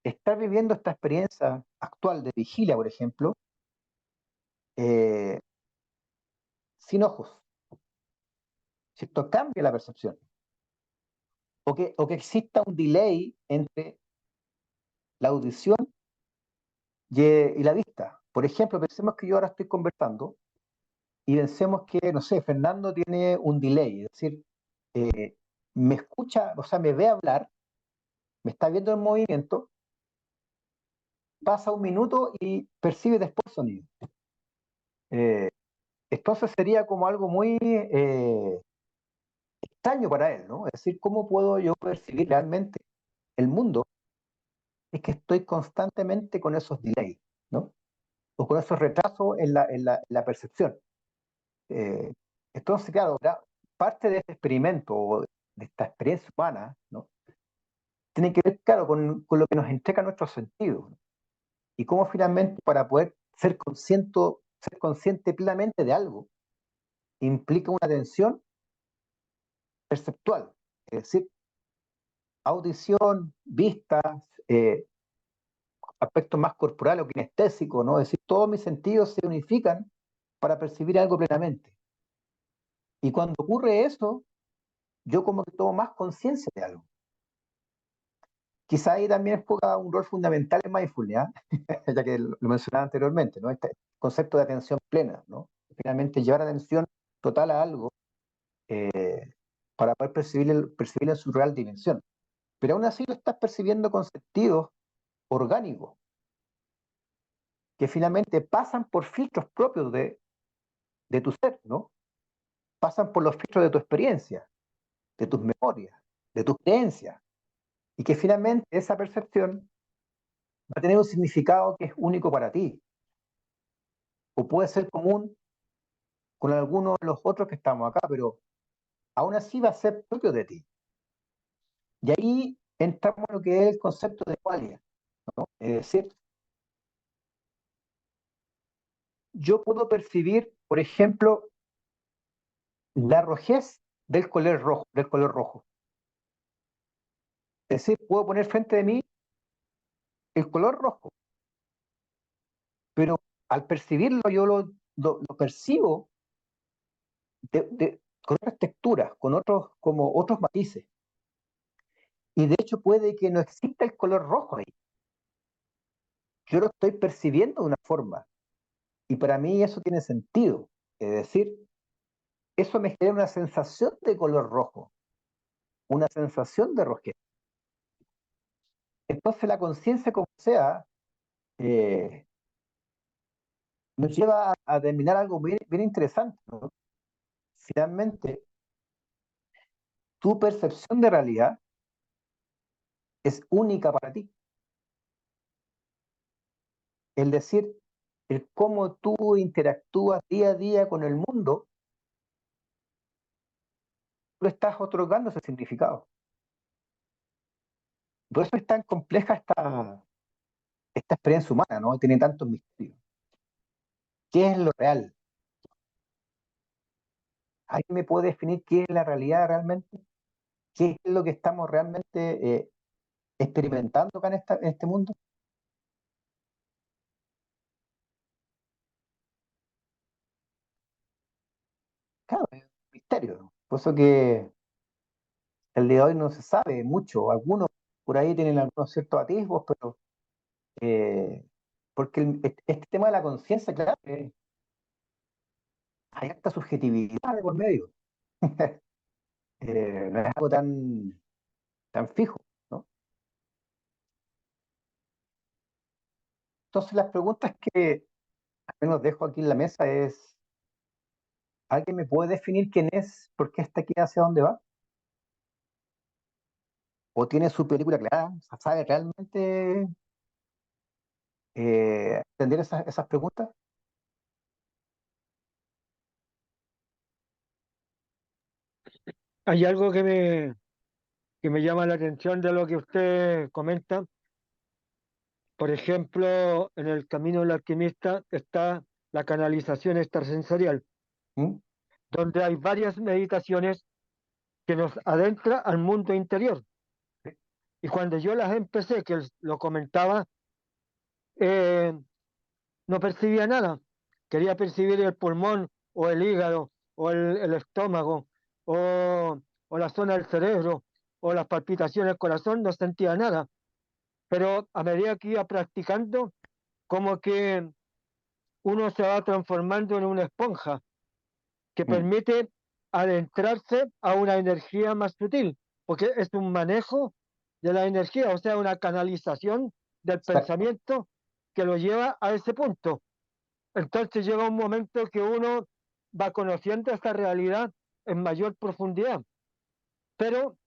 Speaker 1: estar viviendo esta experiencia actual de vigilia, por ejemplo, eh, sin ojos. ¿Cierto? Cambia la percepción. O que exista un delay entre la audición y la vista. Por ejemplo, pensemos que yo ahora estoy conversando y pensemos que, no sé, Fernando tiene un delay, es decir, eh, me escucha, o sea, me ve hablar, me está viendo en movimiento, pasa un minuto y percibe después sonido. Eh, entonces sería como algo muy extraño para él, ¿no? Es decir, ¿cómo puedo yo percibir realmente el mundo? Es que estoy constantemente con esos delays, ¿no? O con esos retrasos en la percepción. Eh, entonces, claro, parte de este experimento o de esta experiencia humana, ¿no? Tiene que ver, claro, con lo que nos entrega nuestros sentidos, ¿no? Y cómo finalmente para poder ser consciente plenamente de algo, implica una atención perceptual, es decir, audición, vista, eh, aspectos más corporales o kinestésicos, ¿no? Es decir, todos mis sentidos se unifican para percibir algo plenamente. Y cuando ocurre eso, yo como que tomo más conciencia de algo. Quizá ahí también juega un rol fundamental en mindfulness, ¿eh? Ya que lo mencionaba anteriormente, ¿no? Este concepto de atención plena, ¿no? Finalmente llevar atención total a algo eh, para poder percibir en su real dimensión. Pero aún así lo estás percibiendo con sentidos orgánicos, que finalmente pasan por filtros propios de tu ser, ¿no? Pasan por los filtros de tu experiencia, de tus memorias, de tus creencias, y que finalmente esa percepción va a tener un significado que es único para ti, o puede ser común con algunos de los otros que estamos acá, pero aún así va a ser propio de ti. Y ahí entramos en lo que es el concepto de qualia, ¿no? Es decir, yo puedo percibir, por ejemplo, la rojez del color rojo. Es decir, puedo poner frente de mí el color rojo, pero al percibirlo yo lo percibo con otras texturas, con como otros matices. Y de hecho puede que no exista el color rojo ahí. Yo lo estoy percibiendo de una forma. Y para mí eso tiene sentido. Es decir, eso me genera una sensación de color rojo, una sensación de rojez. Entonces la conciencia, como sea, eh, nos lleva a terminar algo bien, bien interesante, ¿no? Finalmente, tu percepción de realidad es única para ti. Es decir, el cómo tú interactúas día a día con el mundo, tú le estás otorgando ese significado. Por eso es tan compleja esta experiencia humana, ¿no? Tiene tantos misterios. ¿Qué es lo real? ¿Alguien me puede definir qué es la realidad realmente? ¿Qué es lo que estamos realmente experimentando acá en este mundo? Claro, es un misterio, ¿no? Por eso que el día de hoy no se sabe mucho. Algunos por ahí tienen algunos ciertos atisbos, pero eh, porque este tema de la conciencia, claro, hay harta subjetividad de por medio. No es algo tan fijo, ¿no? Entonces las preguntas que al menos dejo aquí en la mesa es, ¿alguien me puede definir quién es? ¿Por qué está aquí? ¿Hacia dónde va? ¿O tiene su película clara? O sea, ¿sabe realmente entender esas preguntas?
Speaker 3: Hay algo que me llama la atención de lo que usted comenta. Por ejemplo, en el camino del alquimista está la canalización extrasensorial,
Speaker 1: ¿Mm?
Speaker 3: donde hay varias meditaciones que nos adentra al mundo interior. Y cuando yo las empecé, que lo comentaba, eh, no percibía nada. Quería percibir el pulmón o el hígado o el estómago o la zona del cerebro o las palpitaciones del corazón, no sentía nada. Pero a medida que iba practicando, como que uno se va transformando en una esponja que
Speaker 1: Mm,
Speaker 3: permite adentrarse a una energía más sutil, porque es un manejo de la energía, o sea, una canalización del
Speaker 1: exacto,
Speaker 3: pensamiento que lo lleva a ese punto. Entonces llega un momento que uno va conociendo esta realidad en mayor profundidad. Pero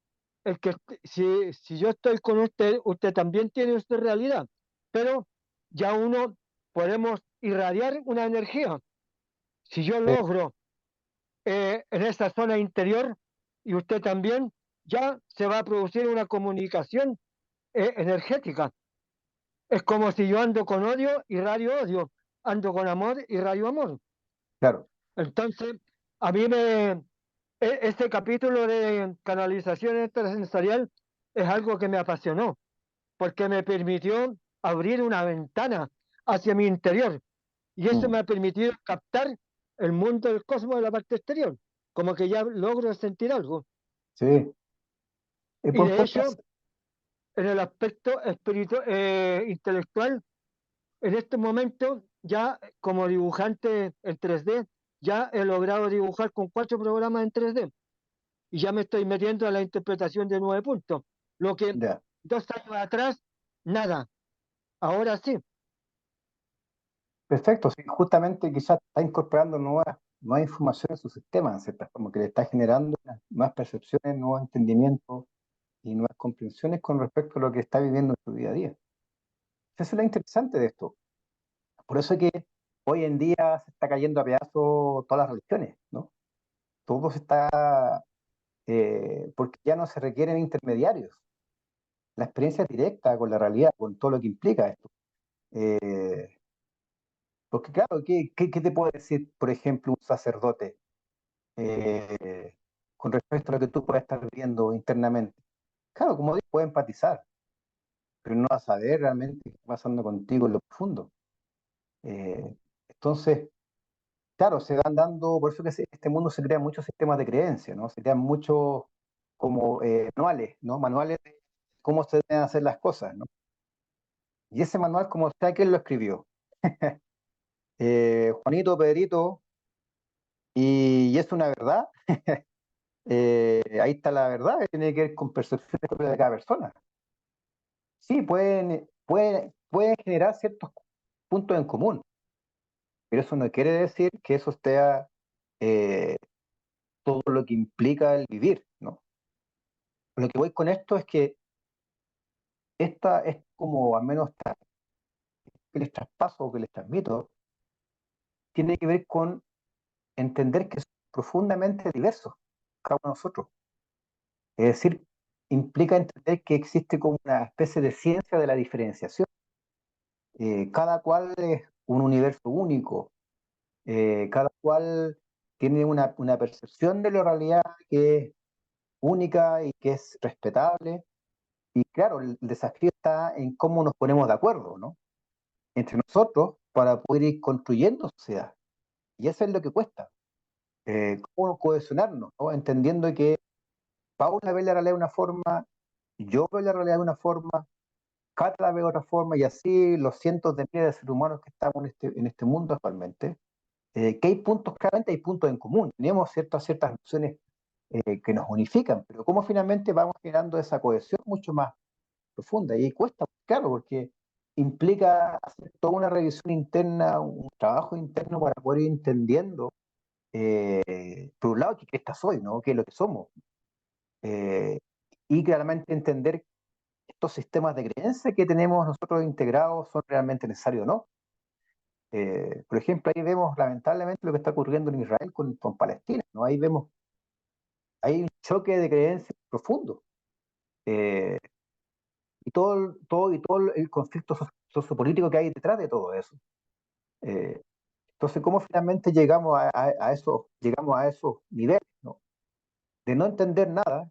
Speaker 3: si yo estoy con usted, usted también tiene esta realidad. Pero ya uno podemos irradiar una energía. Si yo
Speaker 1: sí,
Speaker 3: logro en esa zona interior y usted también, ya se va a producir una comunicación energética. Es como si yo ando con odio y radio odio, ando con amor y radio amor.
Speaker 1: claro,
Speaker 3: Entonces, a mí este capítulo de canalización extrasensorial es algo que me apasionó, porque me permitió abrir una ventana hacia mi interior. Y eso
Speaker 1: mm,
Speaker 3: me ha permitido captar el mundo del cosmos de la parte exterior, como que ya logro sentir algo.
Speaker 1: sí. Y
Speaker 3: Y
Speaker 1: por
Speaker 3: de
Speaker 1: fuerza,
Speaker 3: hecho, en el aspecto intelectual, en este momento, ya como dibujante en 3D, ya he logrado dibujar con 4 programas en 3D y ya me estoy metiendo a la interpretación de 9 puntos. Lo que
Speaker 1: ya.
Speaker 3: 2 años atrás, nada. Ahora sí.
Speaker 1: Perfecto, sí, justamente quizás está incorporando nueva información en su sistema, en cierta forma, que le está generando más percepciones, nuevos entendimientos y nuevas comprensiones con respecto a lo que está viviendo en su día a día. Eso es lo interesante de esto. Por eso es que hoy en día se está cayendo a pedazos todas las religiones, ¿no? Todo se está, porque ya no se requieren intermediarios. La experiencia directa con la realidad, con todo lo que implica esto. Eh, Porque claro, ¿qué te puede decir, por ejemplo, un sacerdote con respecto a lo que tú puedes estar viendo internamente? Claro, como digo, puede empatizar, pero no va a saber realmente qué está pasando contigo en lo profundo. Eh, entonces, claro, se van dando, por eso que este mundo se crean muchos sistemas de creencia, ¿no? Se crean muchos como manuales, ¿no? Manuales de cómo se deben hacer las cosas, ¿no? Y ese manual, como sea, ¿quién lo escribió? Juanito, Pedrito, y es una verdad. Ahí está la verdad, que tiene que ver con percepciones propias de cada persona. Sí, pueden generar ciertos puntos en común, pero eso no quiere decir que eso sea eh, todo lo que implica el vivir, ¿no? Lo que voy con esto es que esta es como, al menos que les traspaso o que les transmito, tiene que ver con entender que somos profundamente diversos, cada uno de nosotros. Es decir, implica entender que existe como una especie de ciencia de la diferenciación. Cada cual es un universo único, cada cual tiene una percepción de la realidad que es única y que es respetable. Y claro, el desafío está en cómo nos ponemos de acuerdo, ¿no? Entre nosotros para poder ir construyendo sociedad. Y eso es lo que cuesta. Cómo cohesionarnos, ¿no? Entendiendo que Paula ve la realidad de una forma, yo veo la realidad de una forma, Cata la ve de otra forma, y así los cientos de miles de seres humanos que estamos en este mundo actualmente, que hay puntos, claramente hay puntos en común, tenemos ciertas nociones que nos unifican, pero cómo finalmente vamos generando esa cohesión mucho más profunda, y cuesta, claro, porque implica hacer toda una revisión interna, un trabajo interno para poder ir entendiendo, por un lado, qué esta soy, ¿no? ¿Qué es lo que somos? Eh, y claramente entender estos sistemas de creencia que tenemos nosotros integrados son realmente necesarios o no. Por ejemplo, ahí vemos lamentablemente lo que está ocurriendo en Israel con Palestina, ¿no? Ahí vemos, hay un choque de creencias profundo. Eh, y todo el conflicto sociopolítico que hay detrás de todo eso. Eh, entonces, ¿cómo finalmente llegamos a esos niveles, ¿no? De no entender nada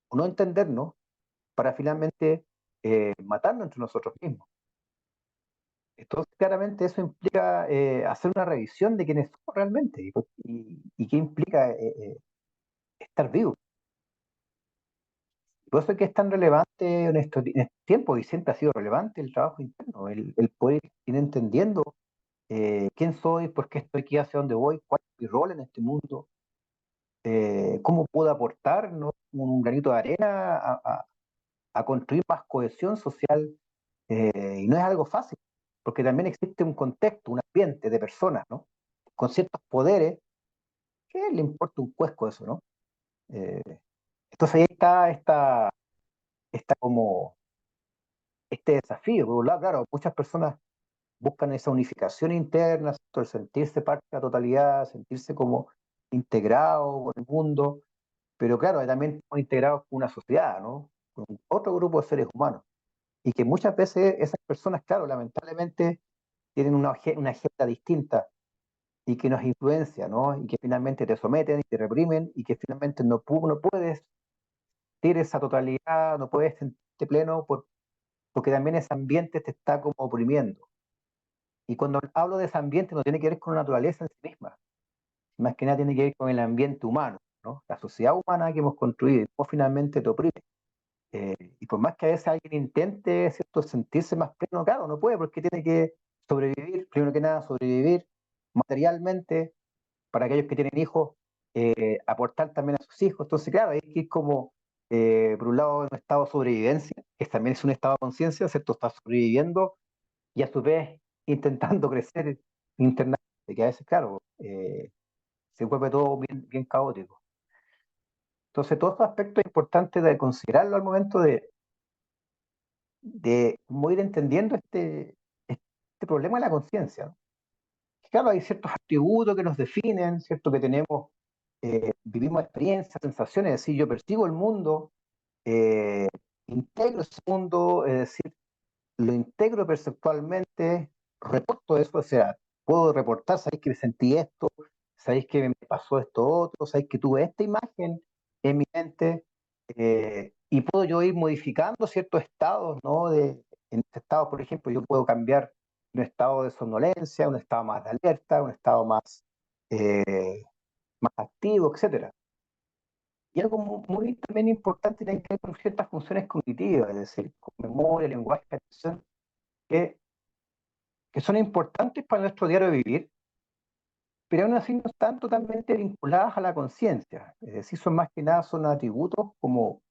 Speaker 1: o no entendernos para finalmente matarnos entre nosotros mismos. Entonces, claramente eso implica hacer una revisión de quiénes somos realmente y qué implica estar vivo. Por eso es que es tan relevante en estos tiempos, y siempre ha sido relevante el trabajo interno, el poder ir entendiendo quién soy, por qué estoy aquí, hacia dónde voy, cuál es mi rol en este mundo, cómo puedo aportar, ¿no? Un granito de arena a construir más cohesión social, y no es algo fácil, porque también existe un contexto, un ambiente de personas, ¿no? Con ciertos poderes, que le importa un cuesco eso, ¿no? Eh, entonces ahí está como este desafío. Por un lado, claro, muchas personas buscan esa unificación interna, ¿cierto? El sentirse parte de la totalidad, sentirse como integrado con el mundo, pero claro, también estamos integrados con una sociedad, ¿no? Con otro grupo de seres humanos. Y que muchas veces esas personas, claro, lamentablemente tienen una agenda distinta y que nos influencia, ¿no? Y que finalmente te someten y te reprimen y que finalmente no puedes sentir esa totalidad, no puedes sentirte pleno porque también ese ambiente te está como oprimiendo. Y cuando hablo de ese ambiente no tiene que ver con la naturaleza en sí misma, más que nada tiene que ver con el ambiente humano, ¿no? La sociedad humana que hemos construido y cómo finalmente te oprime. Y por más que a veces alguien intente, ¿cierto?, sentirse más pleno, claro, no puede porque tiene que sobrevivir, primero que nada, sobrevivir materialmente para aquellos que tienen hijos, aportar también a sus hijos. Entonces, claro, hay que ir como, por un lado, en un estado de sobrevivencia, que también es un estado de conciencia, ¿cierto? Está sobreviviendo y a su vez intentando crecer internamente, que a veces, claro, se vuelve todo bien caótico. Entonces, todos estos aspectos es importante de considerarlo al momento de cómo ir entendiendo este problema de la conciencia, ¿no? Claro, hay ciertos atributos que nos definen, ¿cierto? Que tenemos, vivimos experiencias, sensaciones, es decir, yo percibo el mundo, eh, integro ese mundo, es decir, lo integro perceptualmente, reporto eso, o sea, puedo reportar, sabéis que sentí esto, sabéis que me pasó esto otro, sabéis que tuve esta imagen en mi mente, y puedo yo ir modificando ciertos estados, ¿no? En este estado, por ejemplo, yo puedo cambiar un estado de somnolencia, un estado más de alerta, un estado eh, más activo, etcétera. Y algo muy también importante tiene que ver con ciertas funciones cognitivas, es decir, con memoria, lenguaje, atención, que, que son importantes para nuestro diario vivir, pero aún así no están totalmente vinculadas a la conciencia. Es decir, son más que nada son atributos como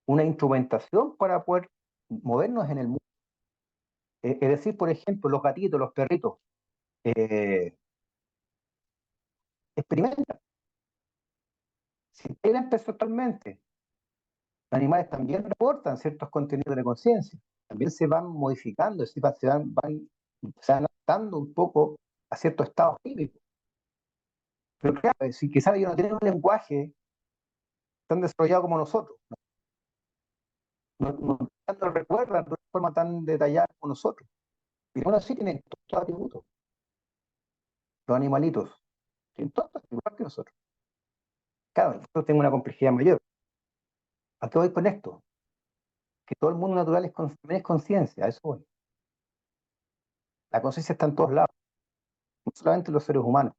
Speaker 1: una instrumentación para poder movernos en el mundo. Es decir, por ejemplo, los gatitos, los perritos, eh, experimentan, se integran perceptualmente. Los animales también reportan ciertos contenidos de conciencia, también se van modificando, es decir, se van adaptando un poco a ciertos estados químicos. Pero claro, si quizás ellos no tienen un lenguaje tan desarrollado como nosotros, no lo recuerdan de una forma tan detallada como nosotros, y aún así tienen todos los atributos. Los animalitos tienen todos los atributos igual que nosotros. Claro, nosotros tenemos una complejidad mayor. ¿A qué voy con esto? Que todo el mundo natural también es conciencia, a eso voy. La conciencia está en todos lados, no solamente en los seres humanos,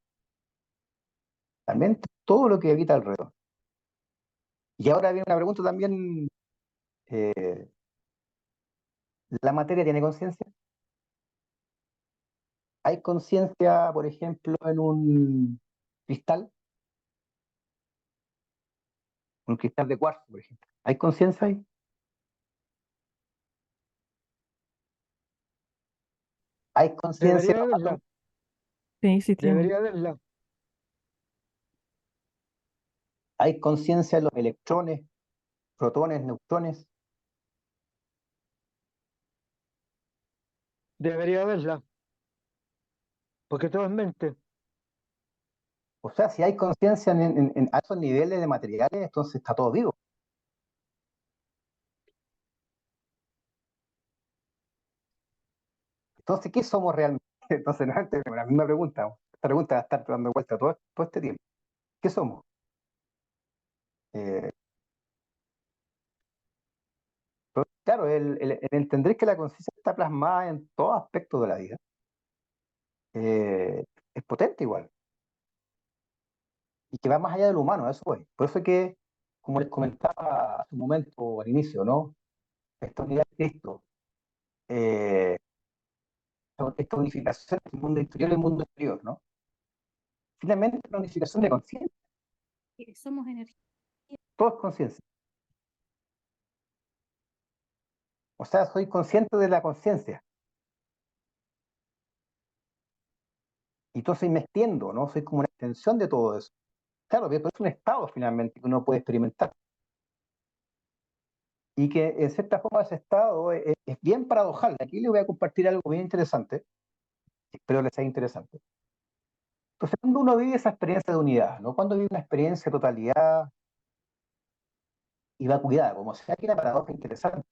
Speaker 1: también todo lo que habita alrededor. Y ahora viene una pregunta también, eh, ¿la materia tiene conciencia? ¿Hay conciencia, por ejemplo, en cristal? Un cristal de cuarzo, por ejemplo. ¿Hay conciencia ahí? ¿Hay conciencia
Speaker 3: Debería
Speaker 1: en los
Speaker 3: haberla,
Speaker 1: átomos?
Speaker 6: Sí, sí tiene.
Speaker 3: debería haberla,
Speaker 1: ¿Hay conciencia en los electrones, protones, neutrones?
Speaker 3: debería haberla, porque todo es mente.
Speaker 1: O sea, si hay conciencia a esos niveles de materiales, entonces está todo vivo. Entonces, ¿qué somos realmente? Entonces, no, la misma pregunta. Esta pregunta va a estar dando vuelta todo este tiempo. ¿Qué somos? Eh, claro, el entender que la conciencia está plasmada en todos aspectos de la vida es potente igual. Y que va más allá del humano, a eso voy. Por eso es que, como les comentaba hace un momento al inicio, ¿no? Esta unidad de Cristo, eh, esta unificación entre el mundo interior y el mundo exterior, ¿no? Finalmente, es una unificación de conciencia.
Speaker 4: Que somos energía.
Speaker 1: Todo es conciencia. O sea, soy consciente de la conciencia. Y entonces me extiendo, ¿no? Soy como una extensión de todo eso. Claro, pero es un estado finalmente que uno puede experimentar. Y que en cierta forma ese estado es bien paradojal. Aquí les voy a compartir algo bien interesante. Espero les sea interesante. Entonces, cuando uno vive esa experiencia de unidad, ¿no? Cuando vive una experiencia de totalidad y vacuidad, como sea que una paradoja interesante,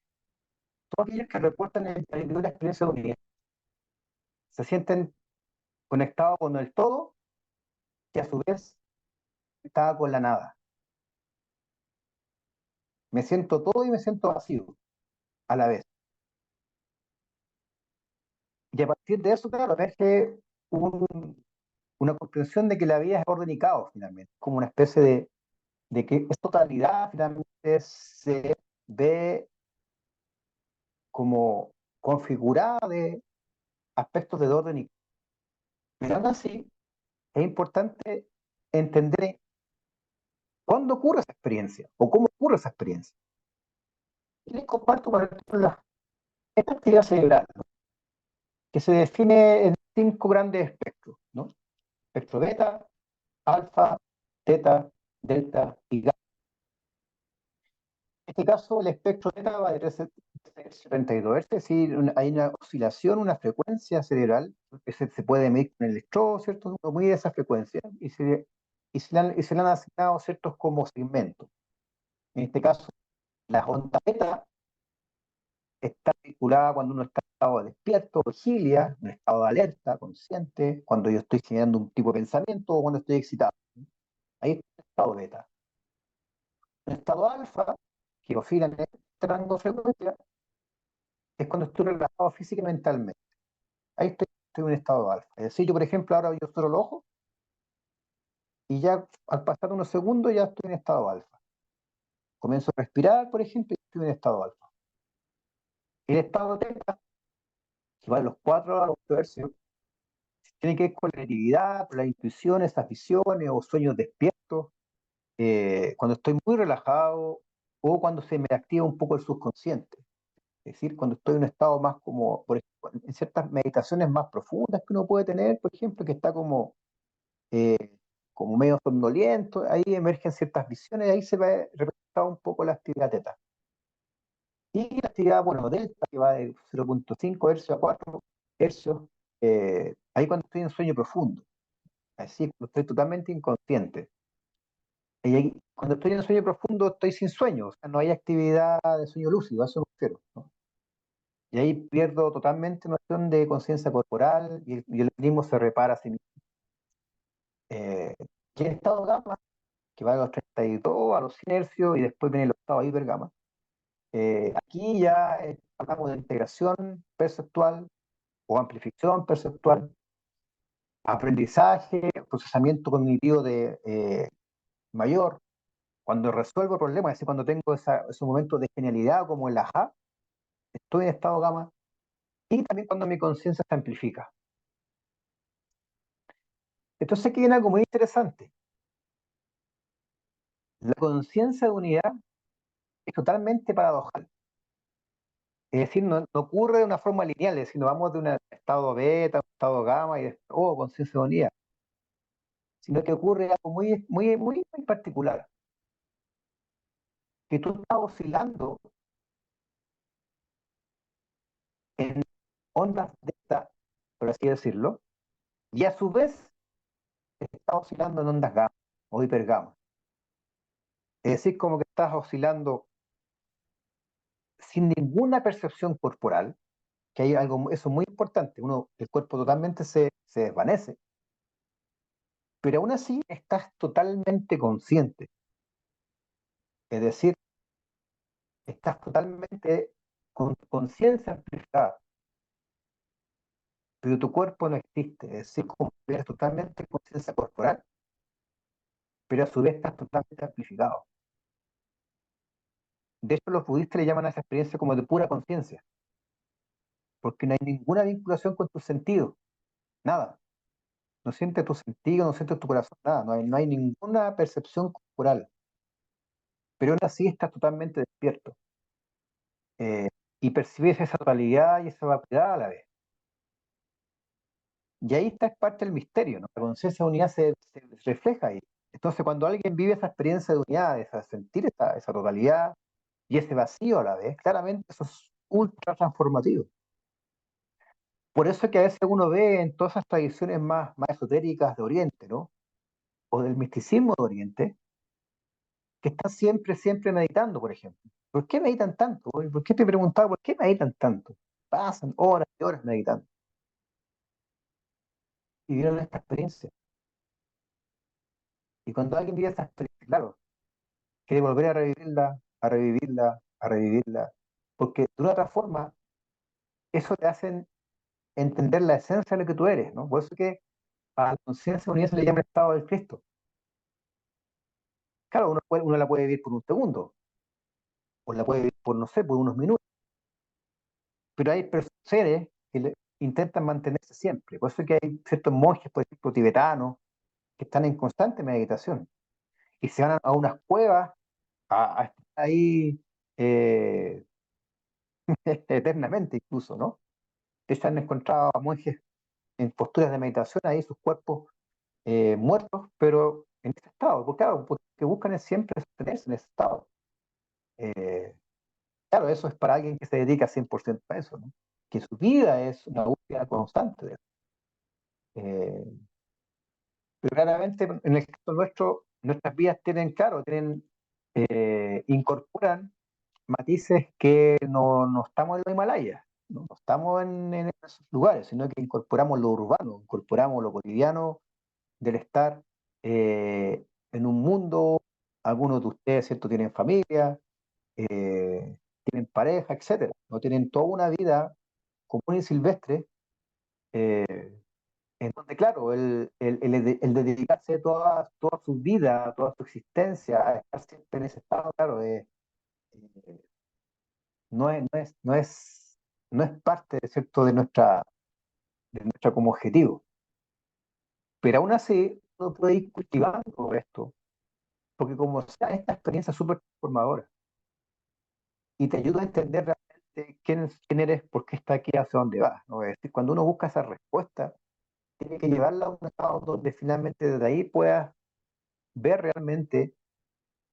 Speaker 1: todos aquellos que reportan vivir una experiencia de unidad se sienten conectados con el todo y a su vez conectados con la nada. Me siento todo y me siento vacío a la vez. Y a partir de eso, claro, emerge una comprensión de que la vida es orden y caos finalmente, como una especie de que es totalidad finalmente se ve como configurada de aspectos de orden y pero aún así es importante entender cuándo ocurre esa experiencia o cómo ocurre esa experiencia. Y les comparto, por ejemplo, esta actividad cerebral, ¿no? Que se define en 5 grandes espectros, ¿no? Espectro beta, alfa, teta, delta y gamma. En este caso, el espectro beta va de 13 a 72 Hz, es decir, hay una oscilación, una frecuencia cerebral que se puede medir con el electrodo, ¿cierto? Uno mide esa frecuencia y se le han asignado ciertos como segmentos. En este caso, la onda beta está vinculada cuando uno está en estado despierto, vigilia, en estado de alerta, consciente, cuando yo estoy generando un tipo de pensamiento o cuando estoy excitado. Ahí está el estado beta. El estado alfa, que oscila en este rango de frecuencia, es cuando estoy relajado física y mentalmente. Ahí estoy en un estado alfa. Es decir, yo, por ejemplo, ahora yo cierro los ojos y ya al pasar unos segundos ya estoy en estado alfa. Comienzo a respirar, por ejemplo, y estoy en estado alfa. El estado teta, que va de los 4 a los 8 hercios, tiene que ver con la creatividad, con la intuición, esas visiones o sueños despiertos, cuando estoy muy relajado o cuando se me activa un poco el subconsciente. Es decir, cuando estoy en un estado más como, por ejemplo, en ciertas meditaciones más profundas que uno puede tener, por ejemplo, que está eh, como medio somnoliento, ahí emergen ciertas visiones y ahí se ve representado un poco la actividad teta. Y la actividad, bueno, delta, que va de 0.5 hercios a 4 hercios, Ahí cuando estoy en sueño profundo, así cuando estoy totalmente inconsciente. Y ahí, cuando estoy en sueño profundo estoy sin sueño, o sea, no hay actividad de sueño lúcido, a eso me refiero, ¿no? Y ahí pierdo totalmente noción de conciencia corporal y el organismo se repara a sí mismo. Eh, y el estado gamma, que va a los 32, a los 100 hercios, y después viene el octavo hipergamma. Aquí ya hablamos de integración perceptual o amplificación perceptual, aprendizaje, procesamiento cognitivo de mayor. Cuando resuelvo problemas, es decir, cuando tengo esos momentos de genialidad como el ajá, estoy en estado gamma. Y también cuando mi conciencia se amplifica. Entonces aquí viene algo muy interesante. La conciencia de unidad es totalmente paradojal. Es decir, no ocurre de una forma lineal, es decir, no vamos de un estado beta a un estado gamma y después, oh, conciencia de unidad, sino que ocurre algo muy particular, que tú estás oscilando en ondas delta, por así decirlo, y a su vez estás oscilando en ondas gamma o hipergamma. Es decir, como que estás oscilando sin ninguna percepción corporal, que hay algo, eso es muy importante, el cuerpo totalmente se desvanece, pero aún así estás totalmente consciente, es decir, estás totalmente con conciencia amplificada, pero tu cuerpo no existe, es decir, como que eres totalmente conciencia corporal, pero a su vez estás totalmente amplificado. De hecho, los budistas le llaman a esa experiencia como de pura conciencia, porque no hay ninguna vinculación con tus sentidos, nada. No sientes tu sentido, no sientes tu corazón, nada, no hay ninguna percepción corporal, pero aún así estás totalmente despierto, eh, y percibes esa totalidad y esa vacuidad a la vez. Y ahí está parte del misterio, ¿no? La conciencia de unidad se refleja ahí. Entonces, cuando alguien vive esa experiencia de unidad, esa sentir esa totalidad y ese vacío a la vez, claramente eso es ultra transformativo. Por eso es que a veces uno ve en todas esas tradiciones más esotéricas de Oriente, ¿no? O del misticismo de Oriente, que están siempre meditando, por ejemplo. ¿Por qué meditan tanto? ¿Por qué te preguntaba por qué meditan tanto? Pasan horas y horas meditando. Y vieron esta experiencia. Y cuando alguien vive esta experiencia, claro, quiere volver a revivirla, a revivirla, a revivirla. Porque de una otra forma, eso te hace entender la esencia de lo que tú eres, ¿no? Por eso que a la conciencia unida se le llama el estado del Cristo. Claro, uno la puede vivir por un segundo, o la puede vivir por, no sé, por unos minutos. Pero hay seres que intentan mantenerse siempre. Por eso es que hay ciertos monjes, por ejemplo, tibetanos, que están en constante meditación y se van a unas cuevas a estar ahí eh, eternamente incluso, ¿no? De hecho, han encontrado a monjes en posturas de meditación ahí, sus cuerpos muertos, pero en ese estado, porque claro, porque buscan es siempre sostenerse en ese estado. Eh, claro, eso es para alguien que se dedica 100% a eso, ¿no? Que su vida es una búsqueda constante de eso. Eh, pero claramente en el caso nuestro, nuestras vidas tienen, claro, incorporan matices que no estamos en los Himalayas, no estamos en esos lugares, sino que incorporamos lo urbano, incorporamos lo cotidiano del estar en un mundo. Algunos de ustedes, ¿cierto?, tienen familia, tienen pareja, etcétera, no tienen toda una vida común y silvestre, eh, en donde, claro, el de dedicarse toda su vida, toda su existencia a estar siempre en ese estado, claro, eh, no es, no es, no es, no es parte, ¿cierto?, de nuestra como objetivo. Pero aún así, uno puede ir cultivando esto, porque como sea, esta experiencia es súper transformadora y te ayuda a entender realmente quién eres, por qué estás aquí, hacia dónde vas, ¿no? Es decir, cuando uno busca esa respuesta, tiene que llevarla a un estado donde finalmente desde ahí puedas ver realmente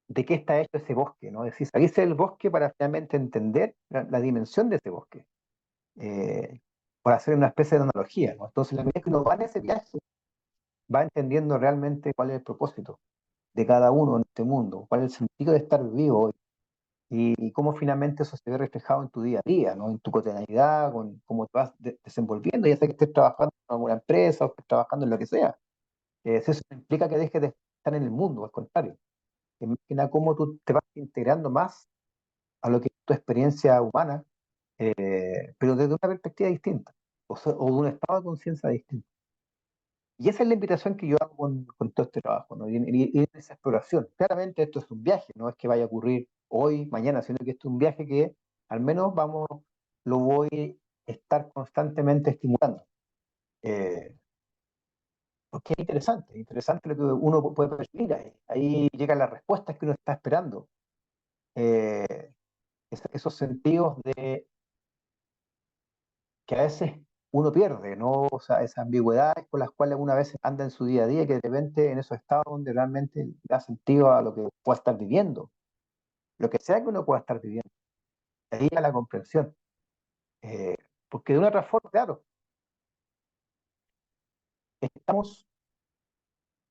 Speaker 1: de qué está hecho ese bosque, ¿no? Es decir, salirse del bosque para finalmente entender la dimensión de ese bosque. Eh, por hacer una especie de analogía, ¿no? Entonces, la medida que uno va en ese viaje, va entendiendo realmente cuál es el propósito de cada uno en este mundo, cuál es el sentido de estar vivo hoy, y cómo finalmente eso se ve reflejado en tu día a día, ¿no? En tu cotidianidad, con cómo te vas desenvolviendo, ya sea que estés trabajando en alguna empresa o estés trabajando en lo que sea. Eso no implica que dejes de estar en el mundo, al contrario. Es más que nada cómo tú te vas integrando más a lo que es tu experiencia humana, pero desde una perspectiva distinta, o de un estado de conciencia distinto. Y esa es la invitación que yo hago con todo este trabajo, ¿no? Y en esa exploración. Claramente esto es un viaje, no es que vaya a ocurrir hoy, mañana, sino que esto es un viaje que al menos lo voy a estar constantemente estimulando. Eh, Porque es interesante lo que uno puede percibir ahí. Ahí llegan las respuestas que uno está esperando. Eh, Esos sentidos de que a veces uno pierde, ¿no? O sea, esas ambigüedades con las cuales una vez anda en su día a día, que de repente en esos estados donde realmente da sentido a lo que pueda estar viviendo, lo que sea que uno pueda estar viviendo, ahí a la comprensión. Eh, Porque de una otra forma, claro, estamos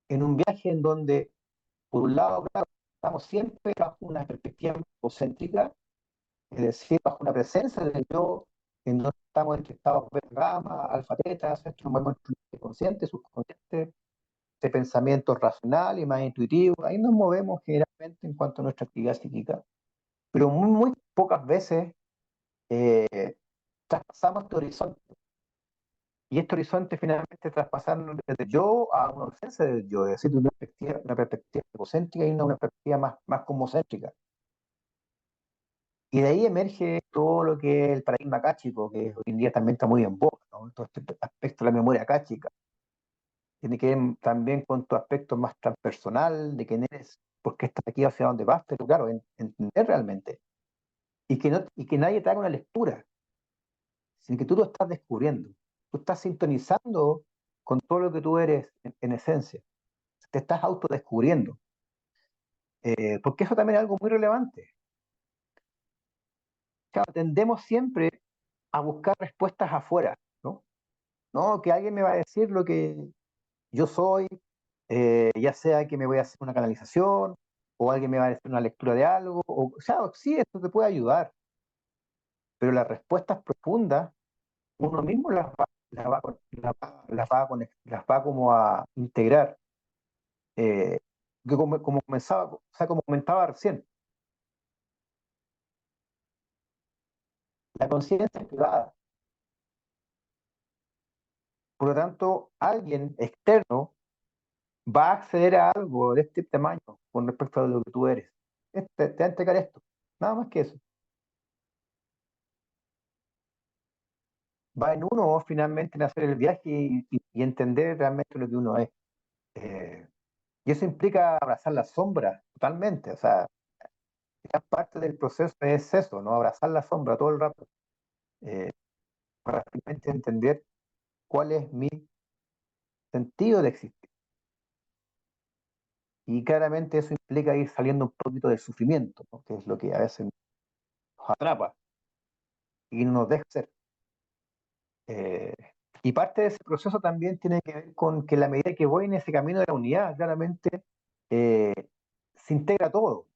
Speaker 1: en un viaje en donde, por un lado, claro, estamos siempre bajo una perspectiva egocéntrica, es decir, bajo una presencia del yo, en donde estamos entre estados beta, gamma, alfa, teta, ¿cierto? Nos movemos entre consciente, subconsciente, de pensamiento racional y más intuitivo. Ahí nos movemos generalmente en cuanto a nuestra actividad psíquica, pero muy pocas veces eh, traspasamos este horizonte. Y este horizonte finalmente traspasando desde yo a una ausencia del yo, es decir, de una perspectiva egocéntrica y una perspectiva más cosmocéntrica. Y de ahí emerge todo lo que es el paradigma cáchico, que hoy en día también está muy en boga, ¿no? Todo este aspecto de la memoria cáchica. Tiene que ver también con tu aspecto más transpersonal, de quién eres, por qué estás aquí, hacia dónde vas, pero claro, entender realmente. Y que nadie te haga una lectura, sino que tú lo estás descubriendo. Tú estás sintonizando con todo lo que tú eres en esencia. Te estás autodescubriendo. Porque eso también es algo muy relevante. Claro, tendemos siempre a buscar respuestas afuera, ¿no? No, que alguien me va a decir lo que yo soy, ya sea que me voy a hacer una canalización, o alguien me va a hacer una lectura de algo, o sea, sí, esto te puede ayudar, pero las respuestas profundas, uno mismo las va como a integrar. Eh, que o sea, como comentaba recién, la conciencia es privada, por lo tanto, alguien externo va a acceder a algo de este tamaño con respecto a lo que tú eres. Te va a entregar esto, nada más que eso. Va en uno finalmente en hacer el viaje y entender realmente lo que uno es. Eh, y eso implica abrazar la sombra totalmente. O sea, gran parte del proceso es eso, ¿no? Abrazar la sombra todo el rato, eh, para realmente entender cuál es mi sentido de existir. Y claramente eso implica ir saliendo un poquito del sufrimiento, ¿no? Que es lo que a veces nos atrapa y no nos deja ser. Eh, y parte de ese proceso también tiene que ver con que la medida que voy en ese camino de la unidad, claramente eh, se integra todo.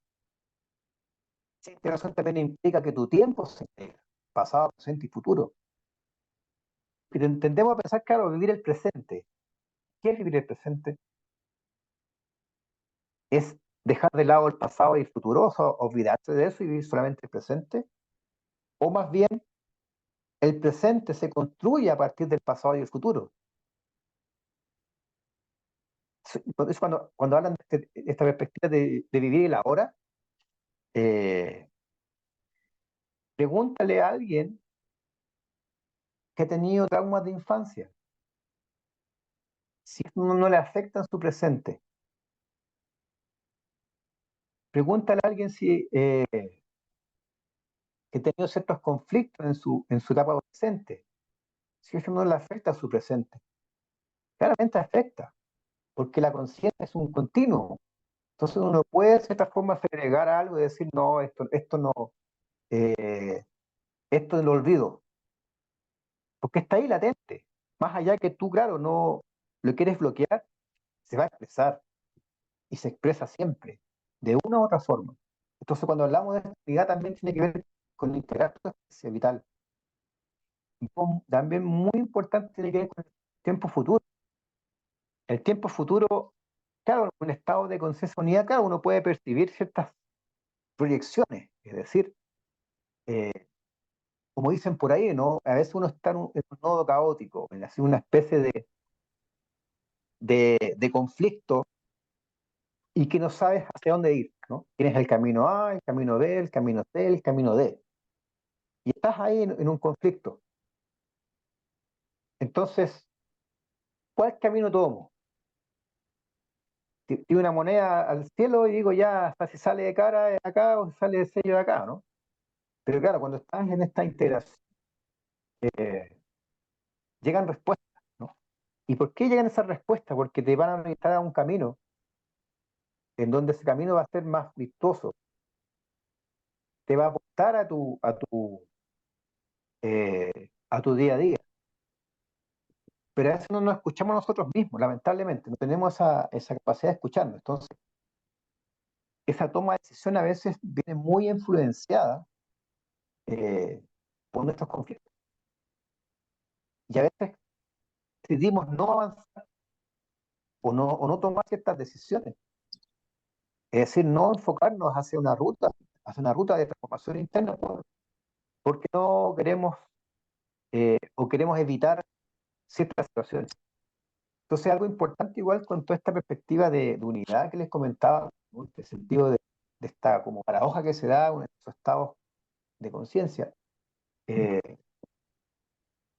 Speaker 1: Esa integración también implica que tu tiempo se integra, pasado, presente y futuro. Y tendemos a pensar, claro, vivir el presente. ¿Qué es vivir el presente? ¿Es dejar de lado el pasado y el futuro, o sea, olvidarse de eso y vivir solamente el presente? ¿O más bien el presente se construye a partir del pasado y el futuro? Por eso cuando hablan de esta perspectiva de vivir el ahora, eh, pregúntale a alguien que ha tenido traumas de infancia, si eso no le afecta en su presente. Pregúntale a alguien si que ha tenido ciertos conflictos en su etapa adolescente, si eso no le afecta a su presente. Claramente afecta, porque la conciencia es un continuo. Entonces uno puede de cierta forma segregar algo y decir, no, esto no, eh, esto lo olvido, porque está ahí latente. Más allá que tú, claro, no lo quieres bloquear, se va a expresar y se expresa siempre, de una u otra forma. Entonces, cuando hablamos de actividad, también tiene que ver con integrar tu experiencia vital. Y también muy importante tiene que ver con el tiempo futuro. El tiempo futuro, claro, en un estado de conciencia unidad, claro, uno puede percibir ciertas proyecciones, es decir, eh, como dicen por ahí, ¿no? A veces uno está en un nodo caótico, en así una especie de conflicto y que no sabes hacia dónde ir, ¿no? Tienes el camino A, el camino B, el camino C, el camino D. Y estás ahí en un conflicto. Entonces, ¿cuál camino tomo? Tiro una moneda al cielo y digo ya, hasta si sale de cara de acá o si sale de sello de acá, ¿no? Pero claro, cuando estás en esta integración, eh, llegan respuestas, ¿no? ¿Y por qué llegan esas respuestas? Porque te van a orientar a un camino en donde ese camino va a ser más virtuoso, te va a aportar a tu día a día. Pero a veces no nos escuchamos nosotros mismos, lamentablemente, no tenemos esa capacidad de escucharnos. Entonces, esa toma de decisión a veces viene muy influenciada eh, por nuestros conflictos. Y a veces decidimos no avanzar o no tomar ciertas decisiones. Es decir, no enfocarnos hacia una ruta de transformación interna, porque no queremos o queremos evitar ciertas situaciones. Entonces, algo importante igual con toda esta perspectiva de unidad que les comentaba, ¿no? En el sentido de esta como paradoja que se da en estos estados de conciencia, eh,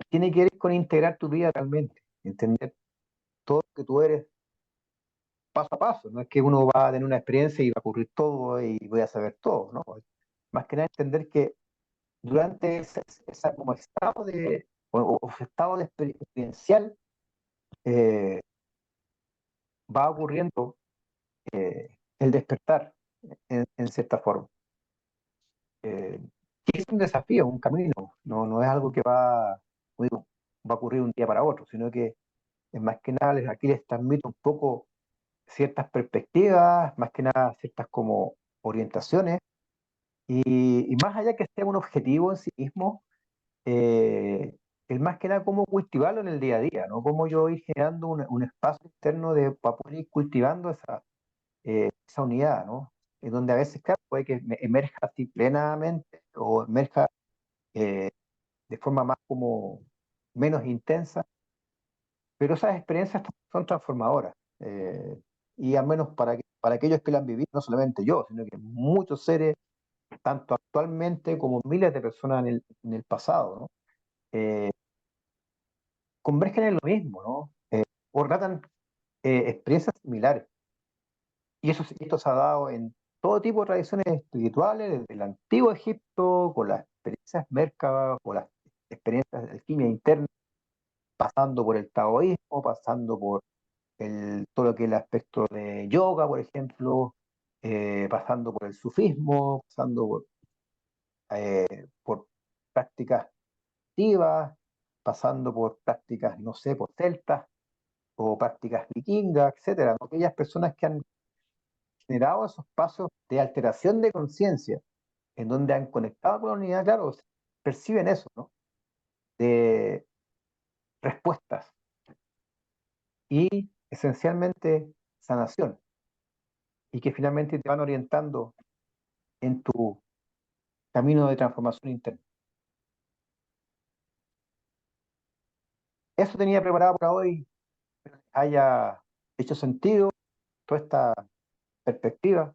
Speaker 1: tiene que ver con integrar tu vida realmente, entender todo lo que tú eres paso a paso. No es que uno va a tener una experiencia y va a ocurrir todo y voy a saber todo, ¿no? Más que nada entender que durante esa como estado o estado de experiencial eh, va ocurriendo el despertar en cierta forma. Eh, y es un desafío, un camino, no es algo que como digo, va a ocurrir un día para otro, sino que es más que nada aquí les transmito un poco ciertas perspectivas, más que nada ciertas como orientaciones, y más allá que sea un objetivo en sí mismo, eh, el más que nada cómo cultivarlo en el día a día, ¿no? Cómo yo ir generando un espacio externo para poder ir cultivando esa unidad, ¿no? En donde a veces, claro, puede que emerja así plenamente o emerja eh, de forma más como menos intensa, pero esas experiencias son transformadoras. Y al menos para aquellos que la han vivido, no solamente yo, sino que muchos seres, tanto actualmente como miles de personas en el pasado, ¿no? Eh, convergen en lo mismo, ¿no? O relatan experiencias similares. Y esto se ha dado en todo tipo de tradiciones espirituales, desde el antiguo Egipto, con las experiencias Merkaba, con las experiencias de alquimia interna, pasando por el taoísmo, pasando por todo lo que es el aspecto de yoga, por ejemplo, pasando por el sufismo, pasando por prácticas activas, pasando por prácticas, no sé, por celtas o prácticas vikingas, etcétera, ¿no? Aquellas personas que han generado esos pasos de alteración de conciencia, en donde han conectado con la unidad, claro, perciben eso, ¿no? De respuestas y esencialmente sanación, y que finalmente te van orientando en tu camino de transformación interna. Eso tenía preparado para hoy, espero que haya hecho sentido toda esta perspectiva,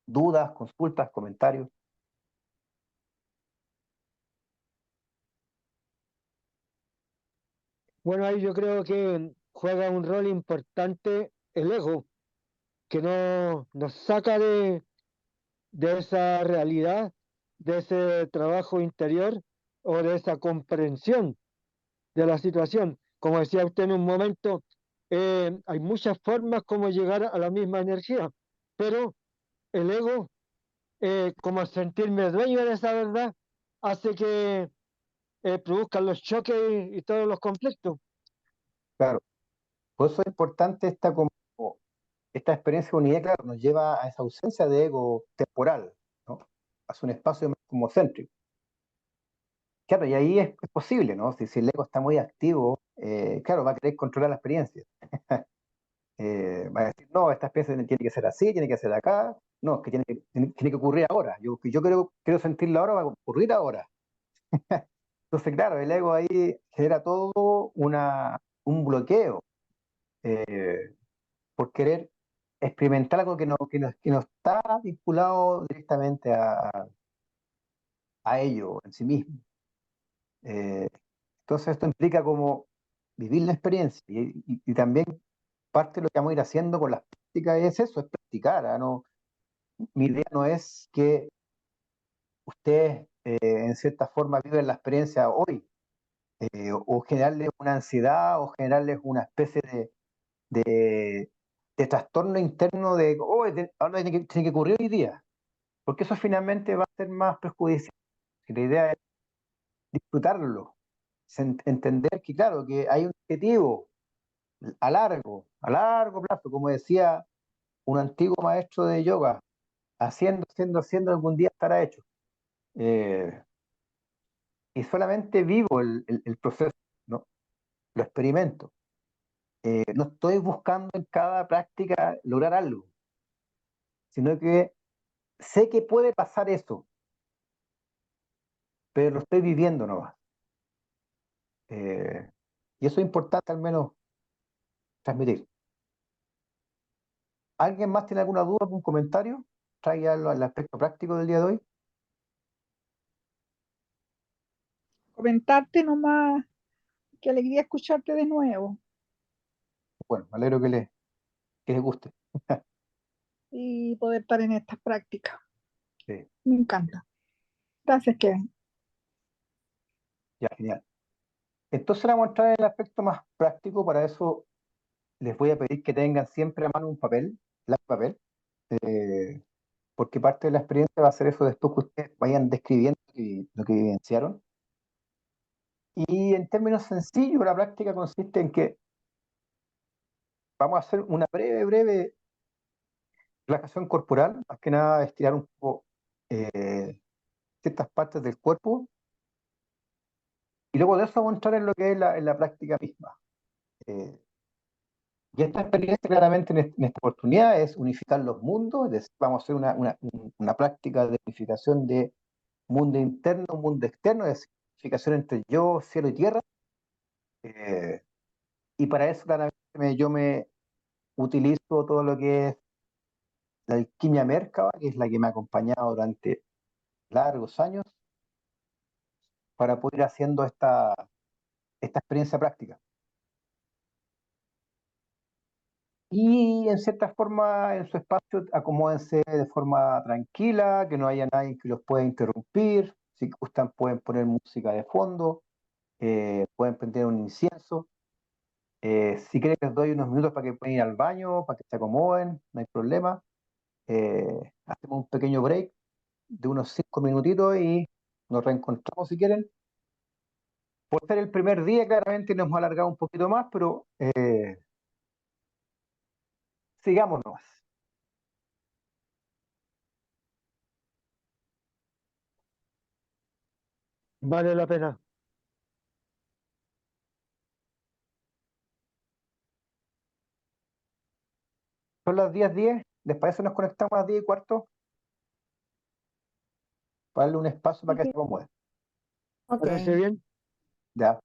Speaker 1: dudas, consultas, comentarios.
Speaker 3: Bueno, ahí yo creo que juega un rol importante el ego, que nos saca de esa realidad, de ese trabajo interior o de esa comprensión de la situación. Como decía usted en un momento, hay muchas formas como llegar a la misma energía, pero el ego, como sentirme dueño de esa verdad, hace produzcan los choques y todos los conflictos.
Speaker 1: Claro. Por eso es importante esta experiencia de unidad, claro, nos lleva a esa ausencia de ego temporal, ¿no? Hacia un espacio más como céntrico. Claro, y ahí es posible, ¿no? Si el ego está muy activo, claro, va a querer controlar la experiencia. Va a decir, no, esta experiencia tiene que ser así, tiene que ser acá, no, es que tiene que ocurrir ahora. Yo quiero sentirlo ahora, va a ocurrir ahora. Entonces, claro, el ego ahí genera todo un bloqueo por querer experimentar algo que no está vinculado directamente a ello en sí mismo. Eh, entonces esto implica como vivir la experiencia y también parte de lo que vamos a ir haciendo con las prácticas es eso, es practicar. ¿No? Mi idea no es que ustedes en cierta forma viven la experiencia hoy o generarles una ansiedad o generarles una especie de, de trastorno interno de, oh, ahora tiene que ocurrir hoy día, porque eso finalmente va a ser más perjudicial. La idea es disfrutarlo, entender que, claro, que hay un objetivo a largo plazo, como decía un antiguo maestro de yoga, haciendo, algún día estará hecho. Eh, y solamente vivo el proceso, ¿no? Lo experimento. No estoy buscando en cada práctica lograr algo, sino que sé que puede pasar eso, pero lo estoy viviendo nomás. Eh, y eso es importante al menos transmitir. ¿Alguien más tiene alguna duda, algún comentario? Traiga al aspecto práctico del día de hoy.
Speaker 7: Comentarte nomás, qué alegría escucharte de nuevo
Speaker 1: Bueno, me alegro que les guste.
Speaker 7: y poder estar en estas prácticas.
Speaker 1: Sí,
Speaker 7: Me encanta. Gracias, Kevin.
Speaker 1: ya, genial. Entonces vamos a entrar en el aspecto más práctico. Para eso les voy a pedir que tengan siempre a mano un papel, lápiz y papel, eh, porque parte de la experiencia va a ser eso después que ustedes vayan describiendo lo que vivenciaron. Y en términos sencillos, la práctica consiste en que vamos a hacer una breve relajación corporal, más que nada estirar un poco ciertas partes del cuerpo, y luego de eso vamos a entrar en lo que es en la práctica misma. Eh, y esta experiencia claramente en esta oportunidad es unificar los mundos, es decir, vamos a hacer una práctica de unificación de mundo interno, mundo externo, es decir, unificación entre yo, cielo y tierra. Eh, y para eso claramente yo me utilizo todo lo que es la alquimia Merkaba, que es la que me ha acompañado durante largos años, para poder ir haciendo esta experiencia práctica. Y en cierta forma, en su espacio, acomódense de forma tranquila, que no haya nadie que los pueda interrumpir. Si gustan, pueden poner música de fondo, pueden prender un incienso. Si quieren, les doy unos minutos para que puedan ir al baño, para que se acomoden, no hay problema. Hacemos un pequeño break de unos 5 minutitos y nos reencontramos si quieren. Por ser el primer día, claramente nos hemos alargado un poquito más, pero sigamos nomás.
Speaker 3: Vale la pena.
Speaker 1: Son las 10:10, ¿les parece? Nos conectamos a las 10:15 para darle un espacio para que se acomoden.
Speaker 2: Ok.
Speaker 3: ¿Parece bien?
Speaker 1: Ya.